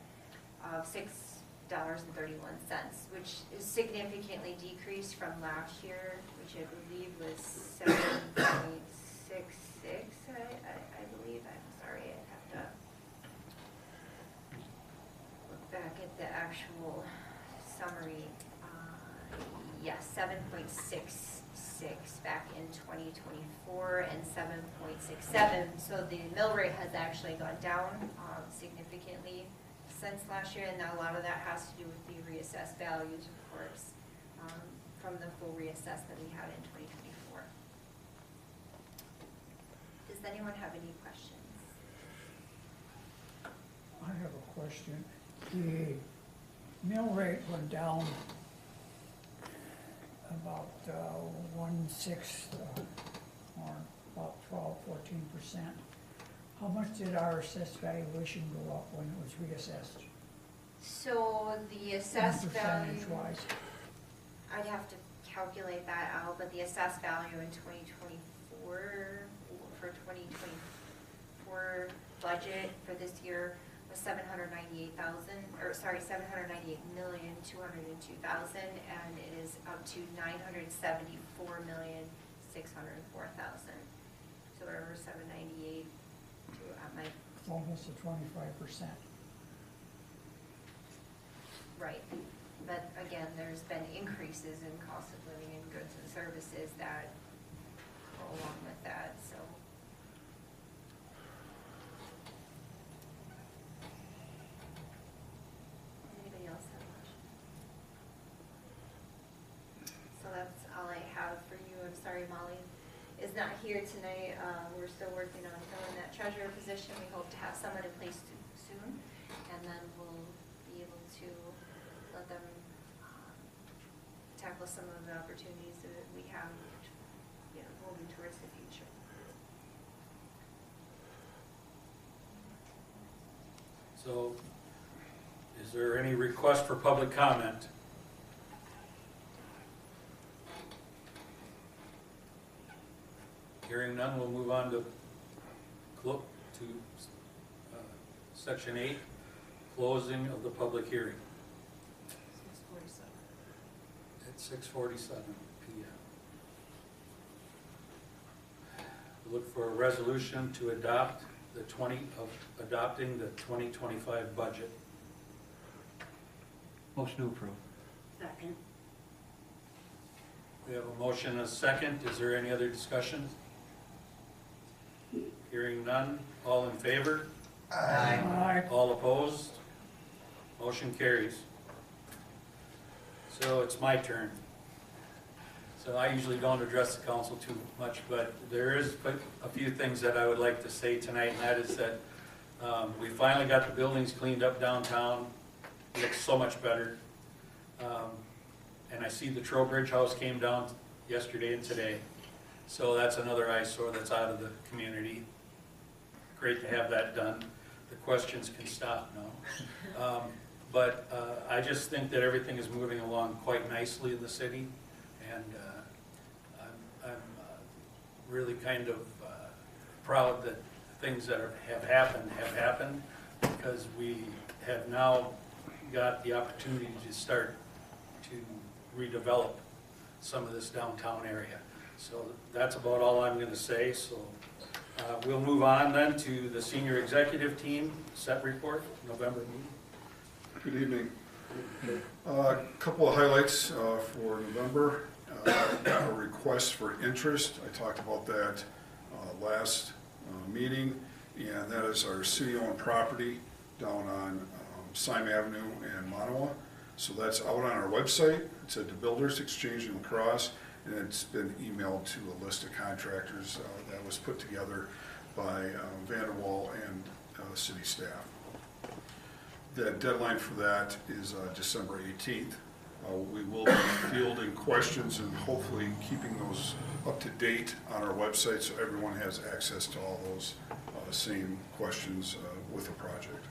of $6.31, which is significantly decreased from last year, which I believe was 7.66. I believe. I'm sorry, I have to back at the actual summary. Yes, 7.66 back in 2024 and 7.67. So the mill rate has actually gone down significantly since last year, and now a lot of that has to do with the reassessed values, of course, from the full reassessment we had in 2024. Does anyone have any questions? I have a question. The mill rate went down about 1/6, or about 12–14%. How much did our assessed valuation go up when it was reassessed? So the assessed value, Percentage-wise? I'd have to calculate that out, but the assessed value in 2024, for 2024 budget for this year was $798,202,000, and it is up to $974,604,000. So whatever 798 to Almost a 25%. right. But again, there's been increases in cost of living and goods and services that go along with that, so. Anybody else have a question? So that's all I have for you. I'm sorry Molly is not here tonight. We're still working on filling that treasurer position. We hope to have someone in place soon, and then we'll be able to let them tackle some of the opportunities that we have, moving towards the future. So, is there any request for public comment? Hearing none, we'll move on to Section 8, closing of the public hearing. 6:47. At 6:47 p.m. Look for a resolution to adopt adopting the 2025 budget. Motion to approve. Second. We have a motion and a second. Is there any other discussion? Hearing none. All in favor? Aye. All opposed? Motion carries. So it's my turn. So I usually don't address the council too much, but there is a few things that I would like to say tonight, and that is that we finally got the buildings cleaned up downtown. It looks so much better. And I see the Trowbridge House came down yesterday and today. So that's another eyesore that's out of the community. Great to have that done. The questions can stop now. But I just think that everything is moving along quite nicely in the city. And I'm really kind of proud that things that have happened, because we have now got the opportunity to start to redevelop some of this downtown area. So that's about all I'm going to say. So we'll move on then to the senior executive team set report, November meeting. Good evening. A couple of highlights for November. A request for interest. I talked about that last meeting, and that is our city-owned property down on Syme Avenue and Manawa. So that's out on our website. It's at the Builders Exchange in La Crosse, and it's been emailed to a list of contractors that was put together by Vanderwall and city staff. The deadline for that is December 18th. We will be fielding questions and hopefully keeping those up to date on our website so everyone has access to all those same questions with the project.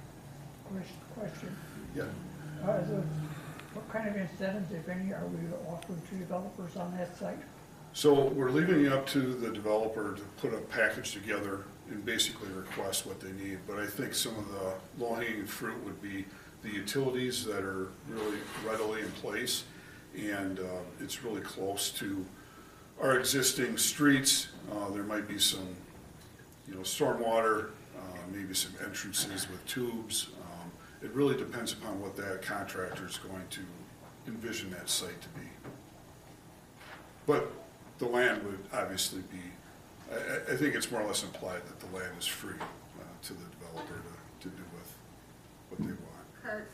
Question. Yeah. What kind of incentives, if any, are we offering to developers on that site? So we're leaving it up to the developer to put a package together and basically request what they need. But I think some of the low-hanging fruit would be the utilities that are really readily in place, and it's really close to our existing streets. There might be some, stormwater, maybe some entrances with tubes. It really depends upon what that contractor is going to envision that site to be. But the land would obviously be, I think it's more or less implied that the land is free to the developer to do with what they want. Kurt,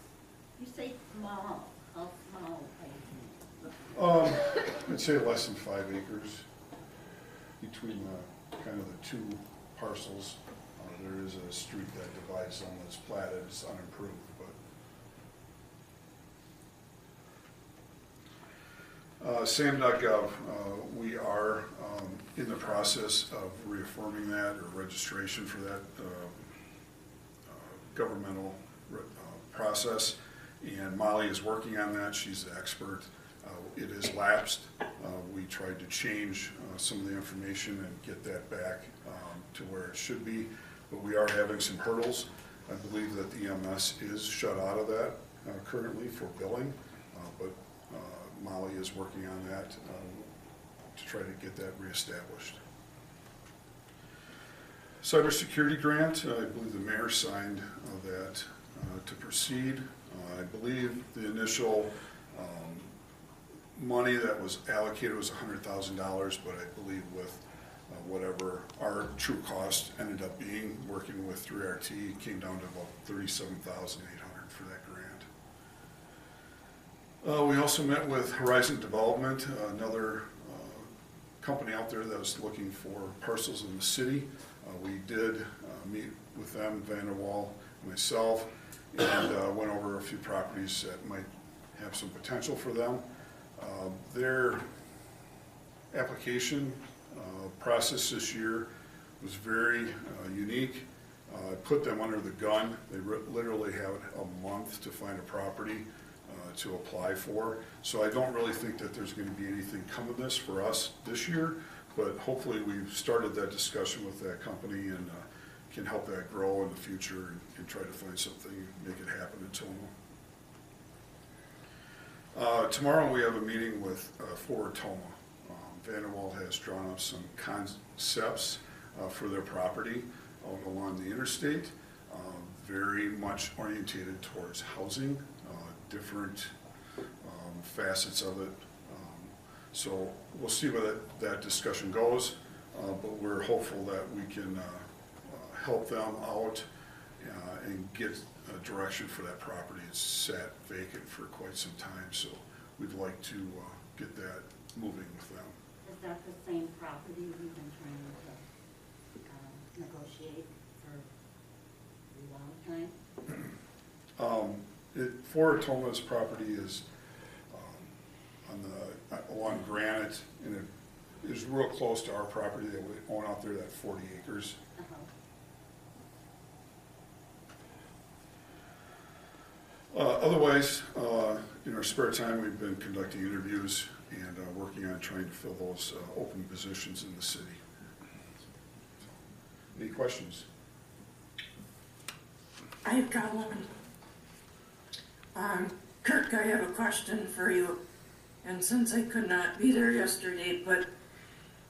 you say small, how small? I'd say less than 5 acres between kind of the two parcels. There is a street that divides them that's platted, it's unimproved, but SAM.gov, we are in the process of reaffirming that, or registration for that governmental process, and Molly is working on that. She's the expert. It is lapsed. We tried to change some of the information and get that back to where it should be, but we are having some hurdles. I believe that the EMS is shut out of that currently for billing, but Molly is working on that to try to get that reestablished. Cybersecurity grant, I believe the mayor signed that to proceed. I believe the initial money that was allocated was $100,000, but I believe with whatever our true cost ended up being, working with 3RT, came down to about $37,800 for that grant. We also met with Horizon Development, another company out there that was looking for parcels in the city. We did meet with them, Vanderwall, myself, and went over a few properties that might have some potential for them. Their application process this year was very unique. Put them under the gun. They literally have a month to find a property to apply for. So I don't really think that there's going to be anything come of this for us this year, but hopefully we've started that discussion with that company and can help that grow in the future and try to find something, make it happen in Tomah. Tomorrow we have a meeting with for Tomah. Vanderwall has drawn up some concepts for their property out along the interstate. Very much orientated towards housing, different facets of it. So we'll see where that discussion goes, but we're hopeful that we can help them out and get a direction for that property. It's sat vacant for quite some time, so we'd like to get that moving with them. Is that the same property we've been trying to negotiate for a long time? For Tomah's property is along Granite, and it is real close to our property that we own out there, that 40 acres. Otherwise, in our spare time, we've been conducting interviews and working on trying to fill those open positions in the city. Any questions? I've got one. Kirk, I have a question for you. And since I could not be there yesterday, but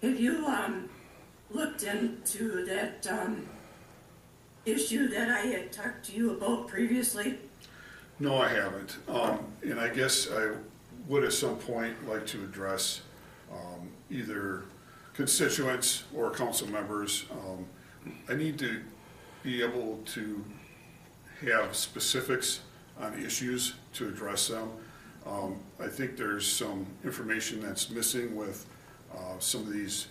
have you looked into that issue that I had talked to you about previously? No, I haven't. And I guess I would at some point like to address either constituents or council members. I need to be able to have specifics on issues to address them. I think there's some information that's missing with some of these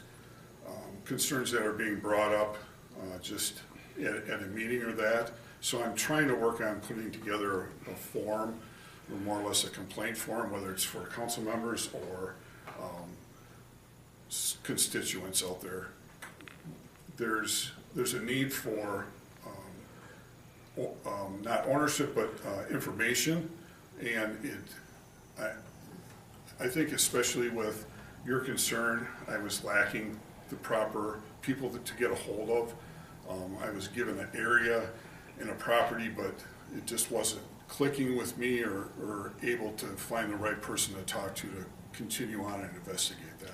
concerns that are being brought up just at a meeting or that. So I'm trying to work on putting together a form, or more or less a complaint form, whether it's for council members or constituents out there. There's a need for not ownership, but information, and I think especially with your concern, I was lacking the proper people to get a hold of. I was given an area and a property, but it just wasn't clicking with me or able to find the right person to talk to continue on and investigate that.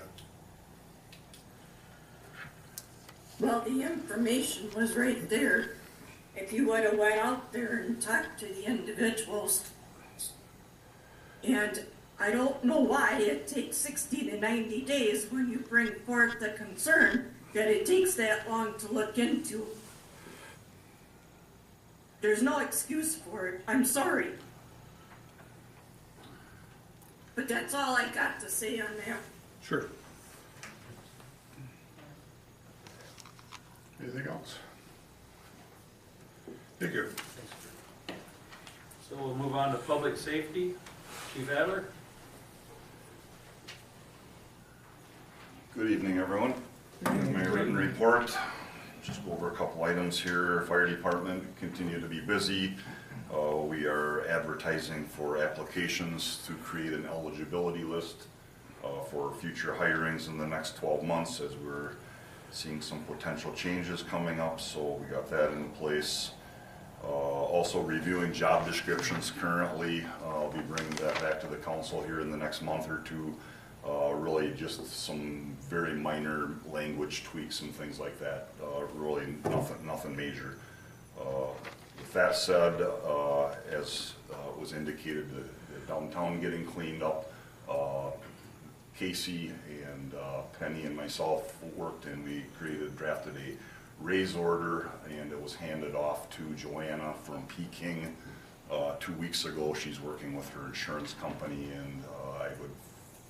Well, the information was right there. If you would have went out there and talked to the individuals, and I don't know why it takes 60 to 90 days when you bring forth the concern that it takes that long to look into. There's no excuse for it. I'm sorry. But that's all I got to say on that. Sure. Anything else? Thank you. So we'll move on to public safety. Chief Adler? Good evening, everyone. My written report, just go over a couple items here. Fire department continue to be busy. We are advertising for applications to create an eligibility list for future hirings in the next 12 months as we're seeing some potential changes coming up, so we got that in place. Also reviewing job descriptions currently. I'll be bringing that back to the council here in the next month or two. Really just some very minor language tweaks and things like that. Really nothing major. With that said, as was indicated, the downtown getting cleaned up. Casey and Penny and myself worked and we drafted a raise order, and it was handed off to Joanna from Peking 2 weeks ago. She's working with her insurance company, and I would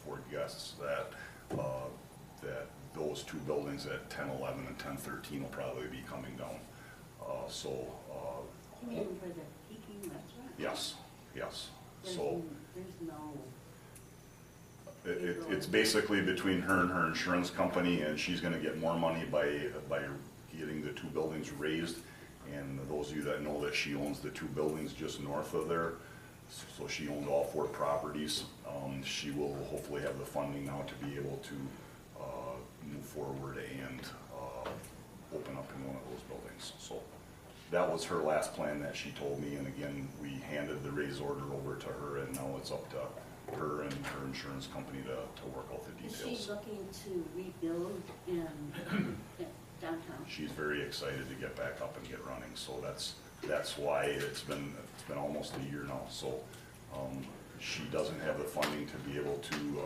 forecast that those two buildings at 1011 and 1013 will probably be coming down. You mean for the Peking restaurant? Yes. There's So no. it's basically between her and her insurance company, and she's going to get more money by getting the two buildings raised. And those of you that know that she owns the two buildings just north of there, so she owns all 4 properties. She will hopefully have the funding now to be able to move forward and open up in one of those buildings. So that was her last plan that she told me, and again, we handed the raise order over to her, and now it's up to her and her insurance company to work out the details. Is she looking to rebuild Downtown. She's very excited to get back up and get running, so that's why it's been almost a year now. So she doesn't have the funding to be able to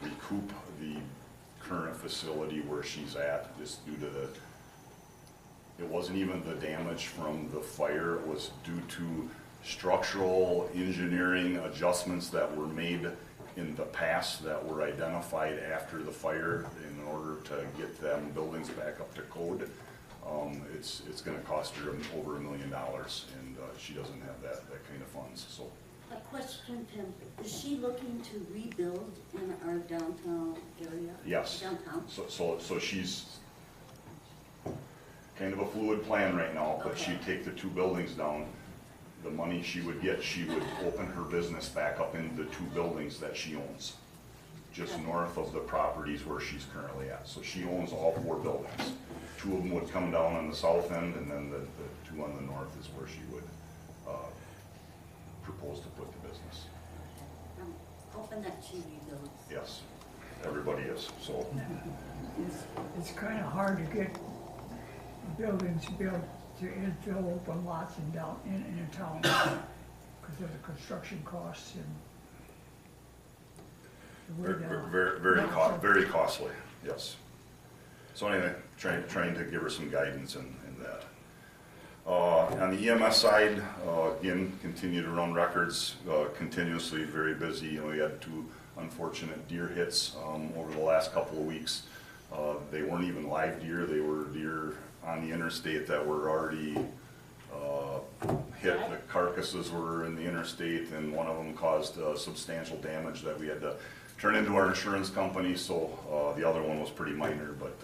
recoup the current facility where she's at, just due to it wasn't even the damage from the fire, it was due to structural engineering adjustments that were made in the past that were identified after the fire in order to get them buildings back up to code. It's gonna cost her over $1 million, and she doesn't have that kind of funds, so. A question, Tim, is she looking to rebuild in our downtown area? Yes. Downtown? So she's kind of a fluid plan right now, but she'd take the 2 buildings down. The money she would get, she would open her business back up in the 2 buildings that she owns, just north of the properties where she's currently at. So she owns all 4 buildings. 2 of them would come down on the south end, and then the 2 on the north is where she would propose to put the business. I'm hoping that she rebuilds. Yes, everybody is, so. It's kind of hard to get buildings built to infill open lots in a town because of the construction costs and. Very costly, yes. So anyway, trying to give her some guidance in that. On the EMS side, again, continue to run records continuously, very busy. We had 2 unfortunate deer hits over the last couple of weeks. They weren't even live deer, they were deer on the interstate that were already hit. The carcasses were in the interstate, and one of them caused substantial damage that we had to turn into our insurance company. So the other one was pretty minor, but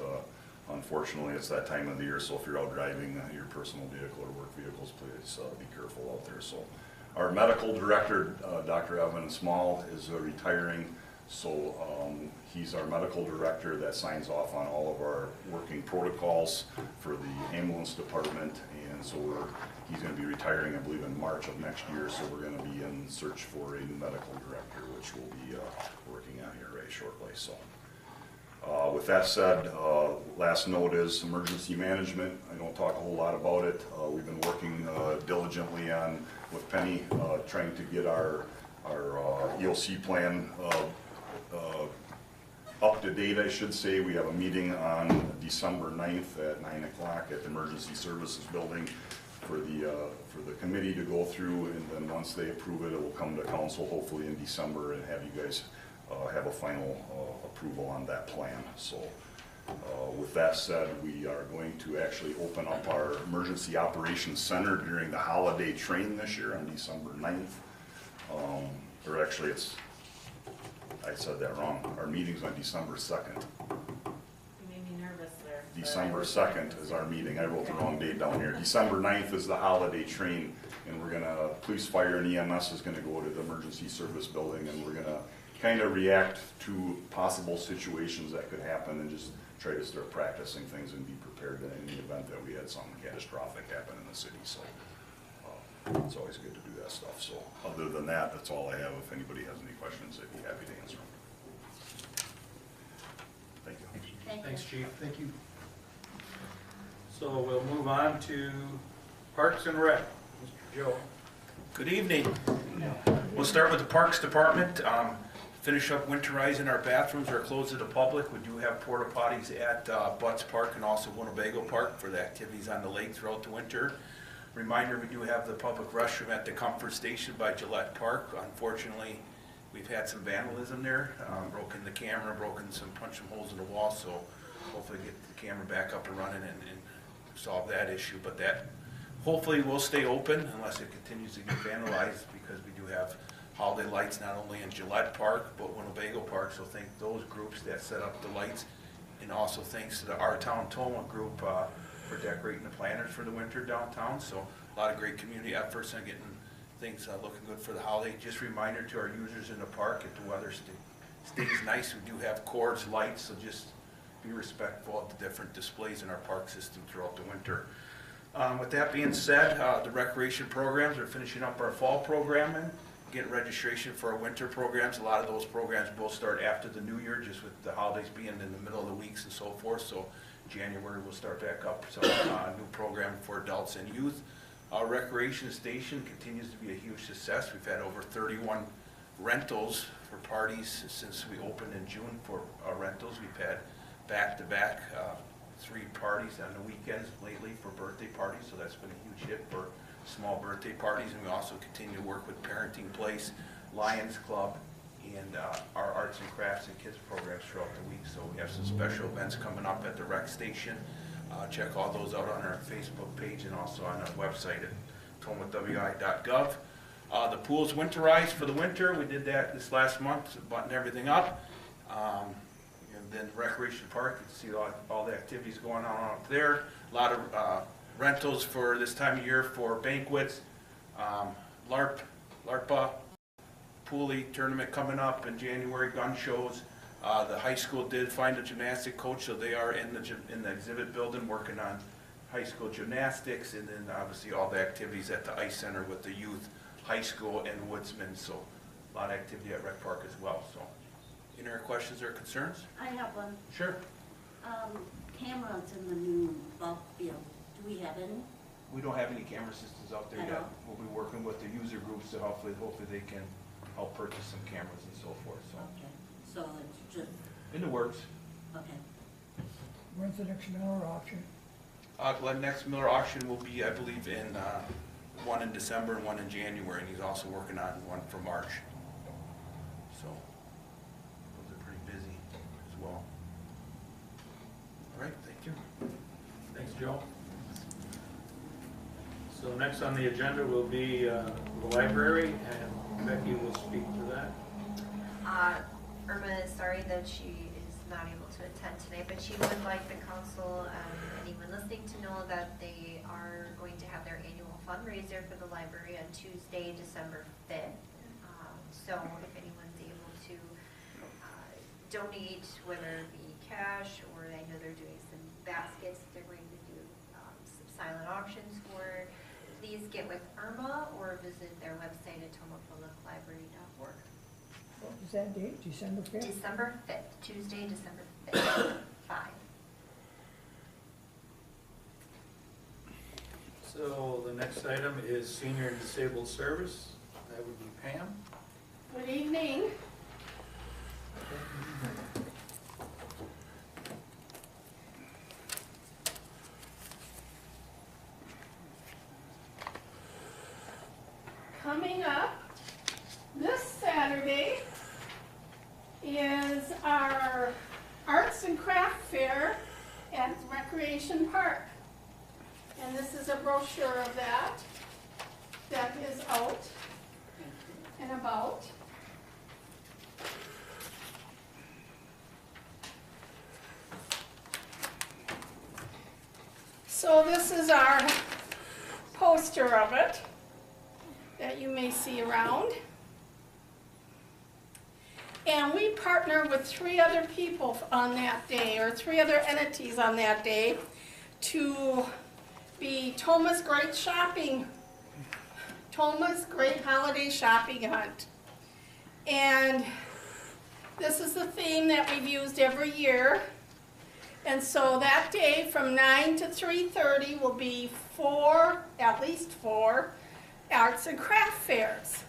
unfortunately it's that time of the year, so if you're out driving your personal vehicle or work vehicles, please be careful out there. So our medical director, Dr. Evan Small, is retiring, so he's our medical director that signs off on all of our working protocols for the ambulance department, and so he's going to be retiring, I believe, in March of next year, so we're going to be in search for a new medical director, which we'll be working on here very shortly. So with that said, last note is emergency management. I don't talk a whole lot about it. We've been working diligently with Penny, trying to get our EOC plan up to date, I should say. We have a meeting on December 9th at 9 o'clock at the Emergency Services Building for the committee to go through, and then once they approve it, it will come to council hopefully in December and have you guys have a final approval on that plan. So with that said, we are going to actually open up our Emergency Operations Center during the holiday train this year on December 9th. Or actually I said that wrong. Our meeting's on December 2nd. You made me nervous there. December 2nd is our meeting. I wrote the wrong date down here. December 9th is the holiday train, and we're gonna, police, fire, and EMS is gonna go to the Emergency Service Building, and we're gonna kind of react to possible situations that could happen and just try to start practicing things and be prepared in the event that we had something catastrophic happen in the city. So it's always good to do that stuff. So other than that, that's all I have. If anybody has any questions, I'd be happy to answer them. Thank you. Thanks, Chief. Thank you. So we'll move on to Parks and Rec. Mr. Joe. Good evening. We'll start with the Parks Department. Finish up winterizing our bathrooms. Are closed to the public. We do have porta potties at Butts Park and also Winnebago Park for the activities on the lake throughout the winter. Reminder, we do have the public restroom at the Comfort Station by Gillette Park. Unfortunately, we've had some vandalism there, broken the camera, punched some holes in the wall, so hopefully get the camera back up and running and solve that issue. But that hopefully will stay open unless it continues to get vandalized, because we do have holiday lights not only in Gillette Park but Winnebago Park, so thank those groups that set up the lights, and also thanks to the Our Town Tomah group for decorating the planters for the winter downtown. So a lot of great community efforts and getting things looking good for the holiday. Just a reminder to our users in the park, if the weather stays nice, we do have cords, lights, so just be respectful of the different displays in our park system throughout the winter. With that being said, the recreation programs are finishing up our fall programming, getting registration for our winter programs. A lot of those programs will start after the new year, just with the holidays being in the middle of the weeks and so forth. So January, we'll start back up some new program for adults and youth. Recreation station continues to be a huge success. We've had over 31 rentals for parties since we opened in June for rentals. We've had back-to-back 3 parties on the weekends lately for birthday parties, so that's been a huge hit for small birthday parties. And we also continue to work with Parenting Place, Lions Club, and our arts and crafts and kids programs throughout the week. So we have some special events coming up at the rec station. Check all those out on our Facebook page and also on our website at tomahwi.gov. The pool's winterized for the winter. We did that this last month, buttoned everything up. And then Recreation Park, you can see all the activities going on up there. A lot of rentals for this time of year for banquets, LARPA, Pool League tournament coming up in January, gun shows. The high school did find a gymnastic coach, so they are in the exhibit building working on high school gymnastics, and then obviously all the activities at the ice center with the youth, high school, and woodsmen. So a lot of activity at Rec Park as well. So any other questions or concerns? I have one. Sure. Cameras in the new ball field, do we have any? We don't have any camera systems out there yet. We'll be working with the user groups to hopefully they can help purchase some cameras and so forth. So. Okay, so it's just... In the works. Okay. When's the next Miller auction? The next Miller auction will be, I believe, in one in December and one in January, and he's also working on one for March. So those are pretty busy as well. All right, thank you. Thanks, Joe. So next on the agenda will be the library, and Becky will speak to that. Irma is sorry that she is not able to attend today, but she would like the council and anyone listening to know that they are going to have their annual fundraiser for the library on Tuesday, December 5th. So if anyone's able to donate, whether it be cash or I know they're doing some baskets they're going to do some silent auctions for, please get with Irma or visit their website at tomahpubliclibrary.org. What was that date, December 5th? December 5th, Tuesday, December 5th, 5. So the next item is senior and disabled service. That would be Pam. Good evening. Coming up this Saturday is our Arts and Craft Fair at Recreation Park. And this is a brochure of that is out and about. So this is our poster of it that you may see around. And we partner with 3 other people on that day, or 3 other entities on that day, to be Tomah's Great Holiday Shopping Hunt. And this is the theme that we've used every year. And so that day from 9 to 3:30 will be at least four arts and craft fairs.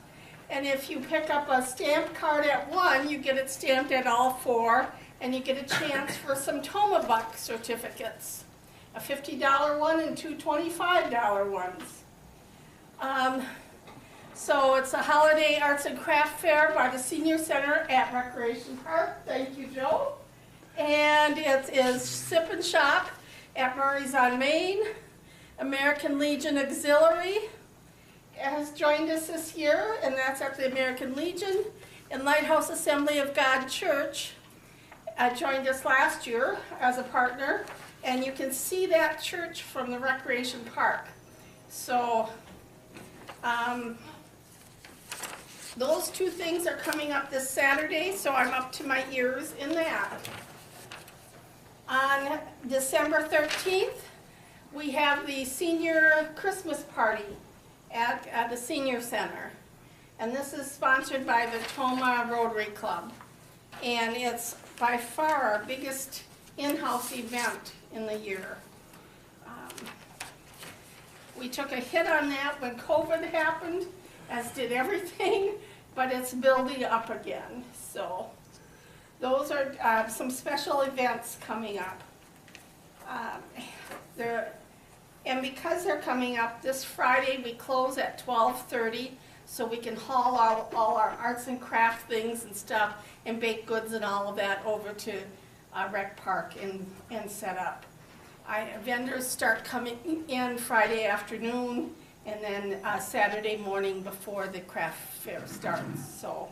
And if you pick up a stamp card at one, you get it stamped at all 4, and you get a chance for some Tomah Buck certificates, a $50 one and 2 $25 ones. So it's a holiday arts and craft fair by the Senior Center at Recreation Park. Thank you, Joe. And it is Sip and Shop at Murray's on Main. American Legion Auxiliary has joined us this year, and that's at the American Legion. And Lighthouse Assembly of God Church joined us last year as a partner, and you can see that church from the Recreation Park. So those 2 things are coming up this Saturday, so I'm up to my ears in that. On December 13th, we have the senior Christmas party at the Senior Center. And this is sponsored by the Tomah Rotary Club. And it's by far our biggest in-house event in the year. We took a hit on that when COVID happened, as did everything, but it's building up again. So those are some special events coming up. And because they're coming up, this Friday we close at 12:30, so we can haul all our arts and craft things and stuff and baked goods and all of that over to Rec Park and set up. Vendors start coming in Friday afternoon and then Saturday morning before the craft fair starts. So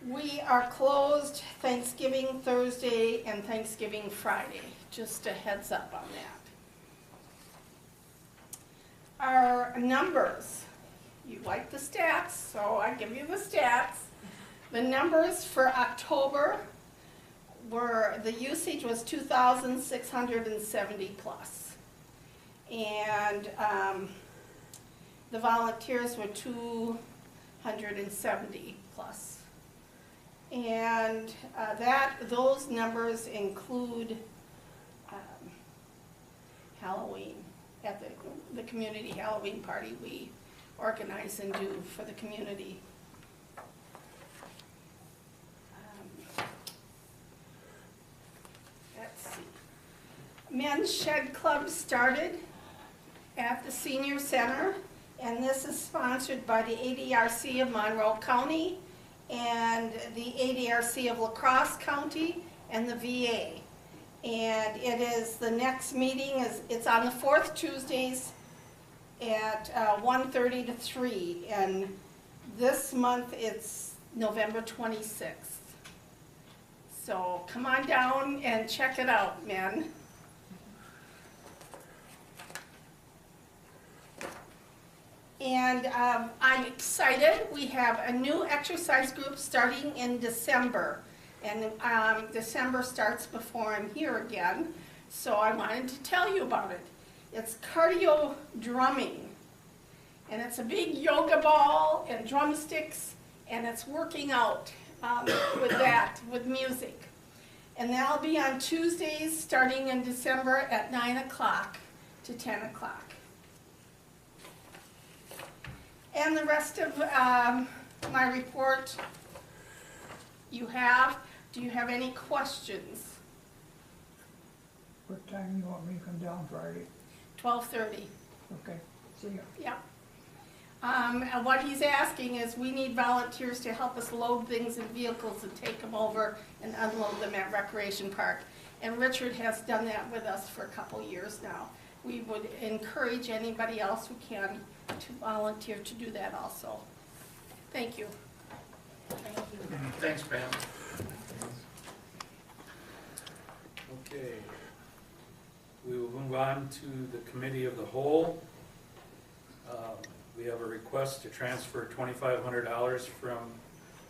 we are closed Thanksgiving Thursday and Thanksgiving Friday. Just a heads up on that. Our numbers, you like the stats, so I give you the stats. The numbers for October were, the usage was 2,670 plus. And the volunteers were 270 plus. And those numbers include Halloween, at the community Halloween party we organize and do for the community. Let's see. Men's Shed Club started at the Senior Center, and this is sponsored by the ADRC of Monroe County and the ADRC of La Crosse County and the VA. And it is, the next meeting it's on the fourth Tuesdays at 1:30 to 3, and this month it's November 26th. So come on down and check it out, men. And I'm excited. We have a new exercise group starting in December. And December starts before I'm here again. So I wanted to tell you about it. It's cardio drumming. And it's a big yoga ball and drumsticks. And it's working out with music. And that'll be on Tuesdays starting in December at 9 o'clock to 10 o'clock. And the rest of my report you have. Do you have any questions? What time do you want me to come down Friday? 12:30. Okay, see ya. Yeah. And what he's asking is we need volunteers to help us load things in vehicles and take them over and unload them at Recreation Park. And Richard has done that with us for a couple years now. We would encourage anybody else who can to volunteer to do that also. Thank you. Thank you. Thanks, Pam. Okay. We will move on to the Committee of the Whole. We have a request to transfer $2,500 from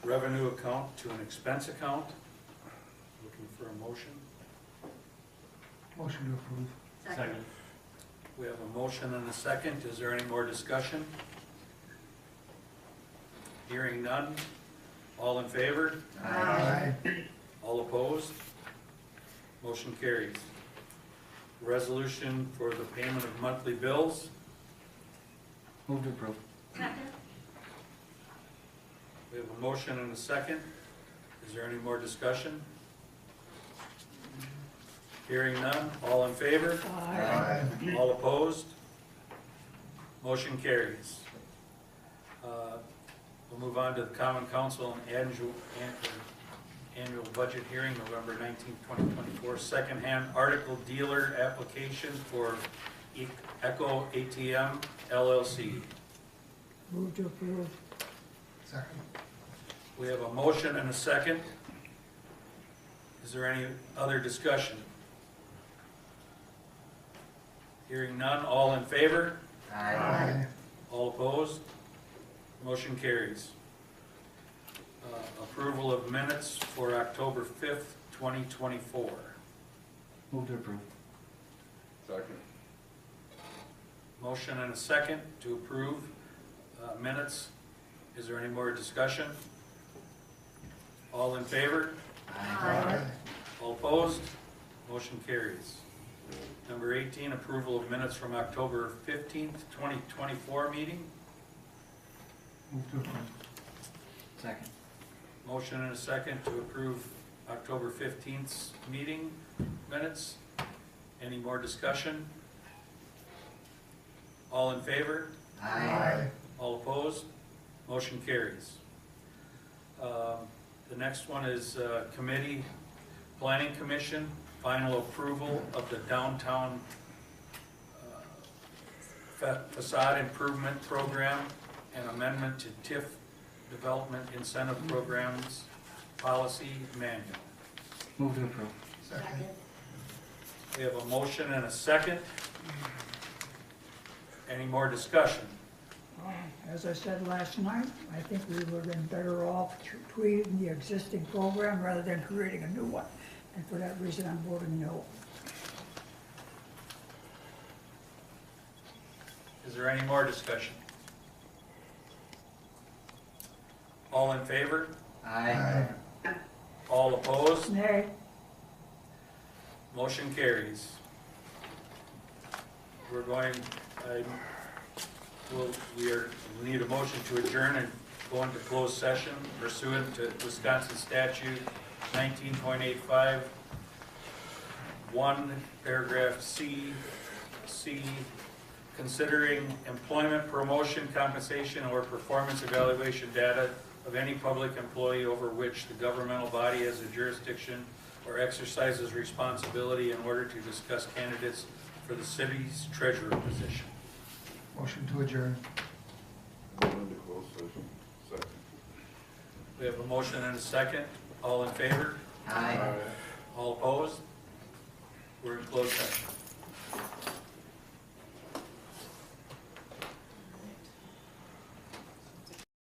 revenue account to an expense account. Looking for a motion. Motion to approve. Second. We have a motion and a second. Is there any more discussion? Hearing none. All in favor? Aye. All opposed? Motion carries. Resolution for the payment of monthly bills. Move to approve. Second. We have a motion and a second. Is there any more discussion? Hearing none. All in favor? Aye. All opposed? Motion carries. We'll move on to the Common Council and annual budget hearing, November 19th, 2024. Secondhand article dealer application for Echo ATM LLC. Move to approve. Second. We have a motion and a second. Is there any other discussion? Hearing none, all in favor? Aye. All opposed? Motion carries. Approval of minutes for October 5th, 2024. Move to approve. Second. Motion and a second to approve minutes. Is there any more discussion? All in favor? Aye. All opposed? Motion carries. Number 18, approval of minutes from October 15th, 2024 meeting. Move to approve. Second. Motion and a second to approve October 15th's meeting minutes. Any more discussion? All in favor? Aye. All opposed? Motion carries. The next one is committee, Planning Commission, final approval of the downtown facade improvement program and amendment to TIF Development Incentive Programs Policy Manual. Move to approve. Second. We have a motion and a second. Any more discussion? As I said last night, I think we would have been better off tweaking the existing program rather than creating a new one. And for that reason, I'm voting no. Is there any more discussion? All in favor? Aye. All opposed? Nay. Motion carries. We're going, we need a motion to adjourn and go into closed session pursuant to Wisconsin statute 19.85, 1, paragraph C, considering employment, promotion, compensation, or performance evaluation data of any public employee over which the governmental body has a jurisdiction or exercises responsibility in order to discuss candidates for the city's treasurer position. Motion to adjourn. Go into closed session. Second. We have a motion and a second. All in favor? Aye. All opposed? We're in closed session.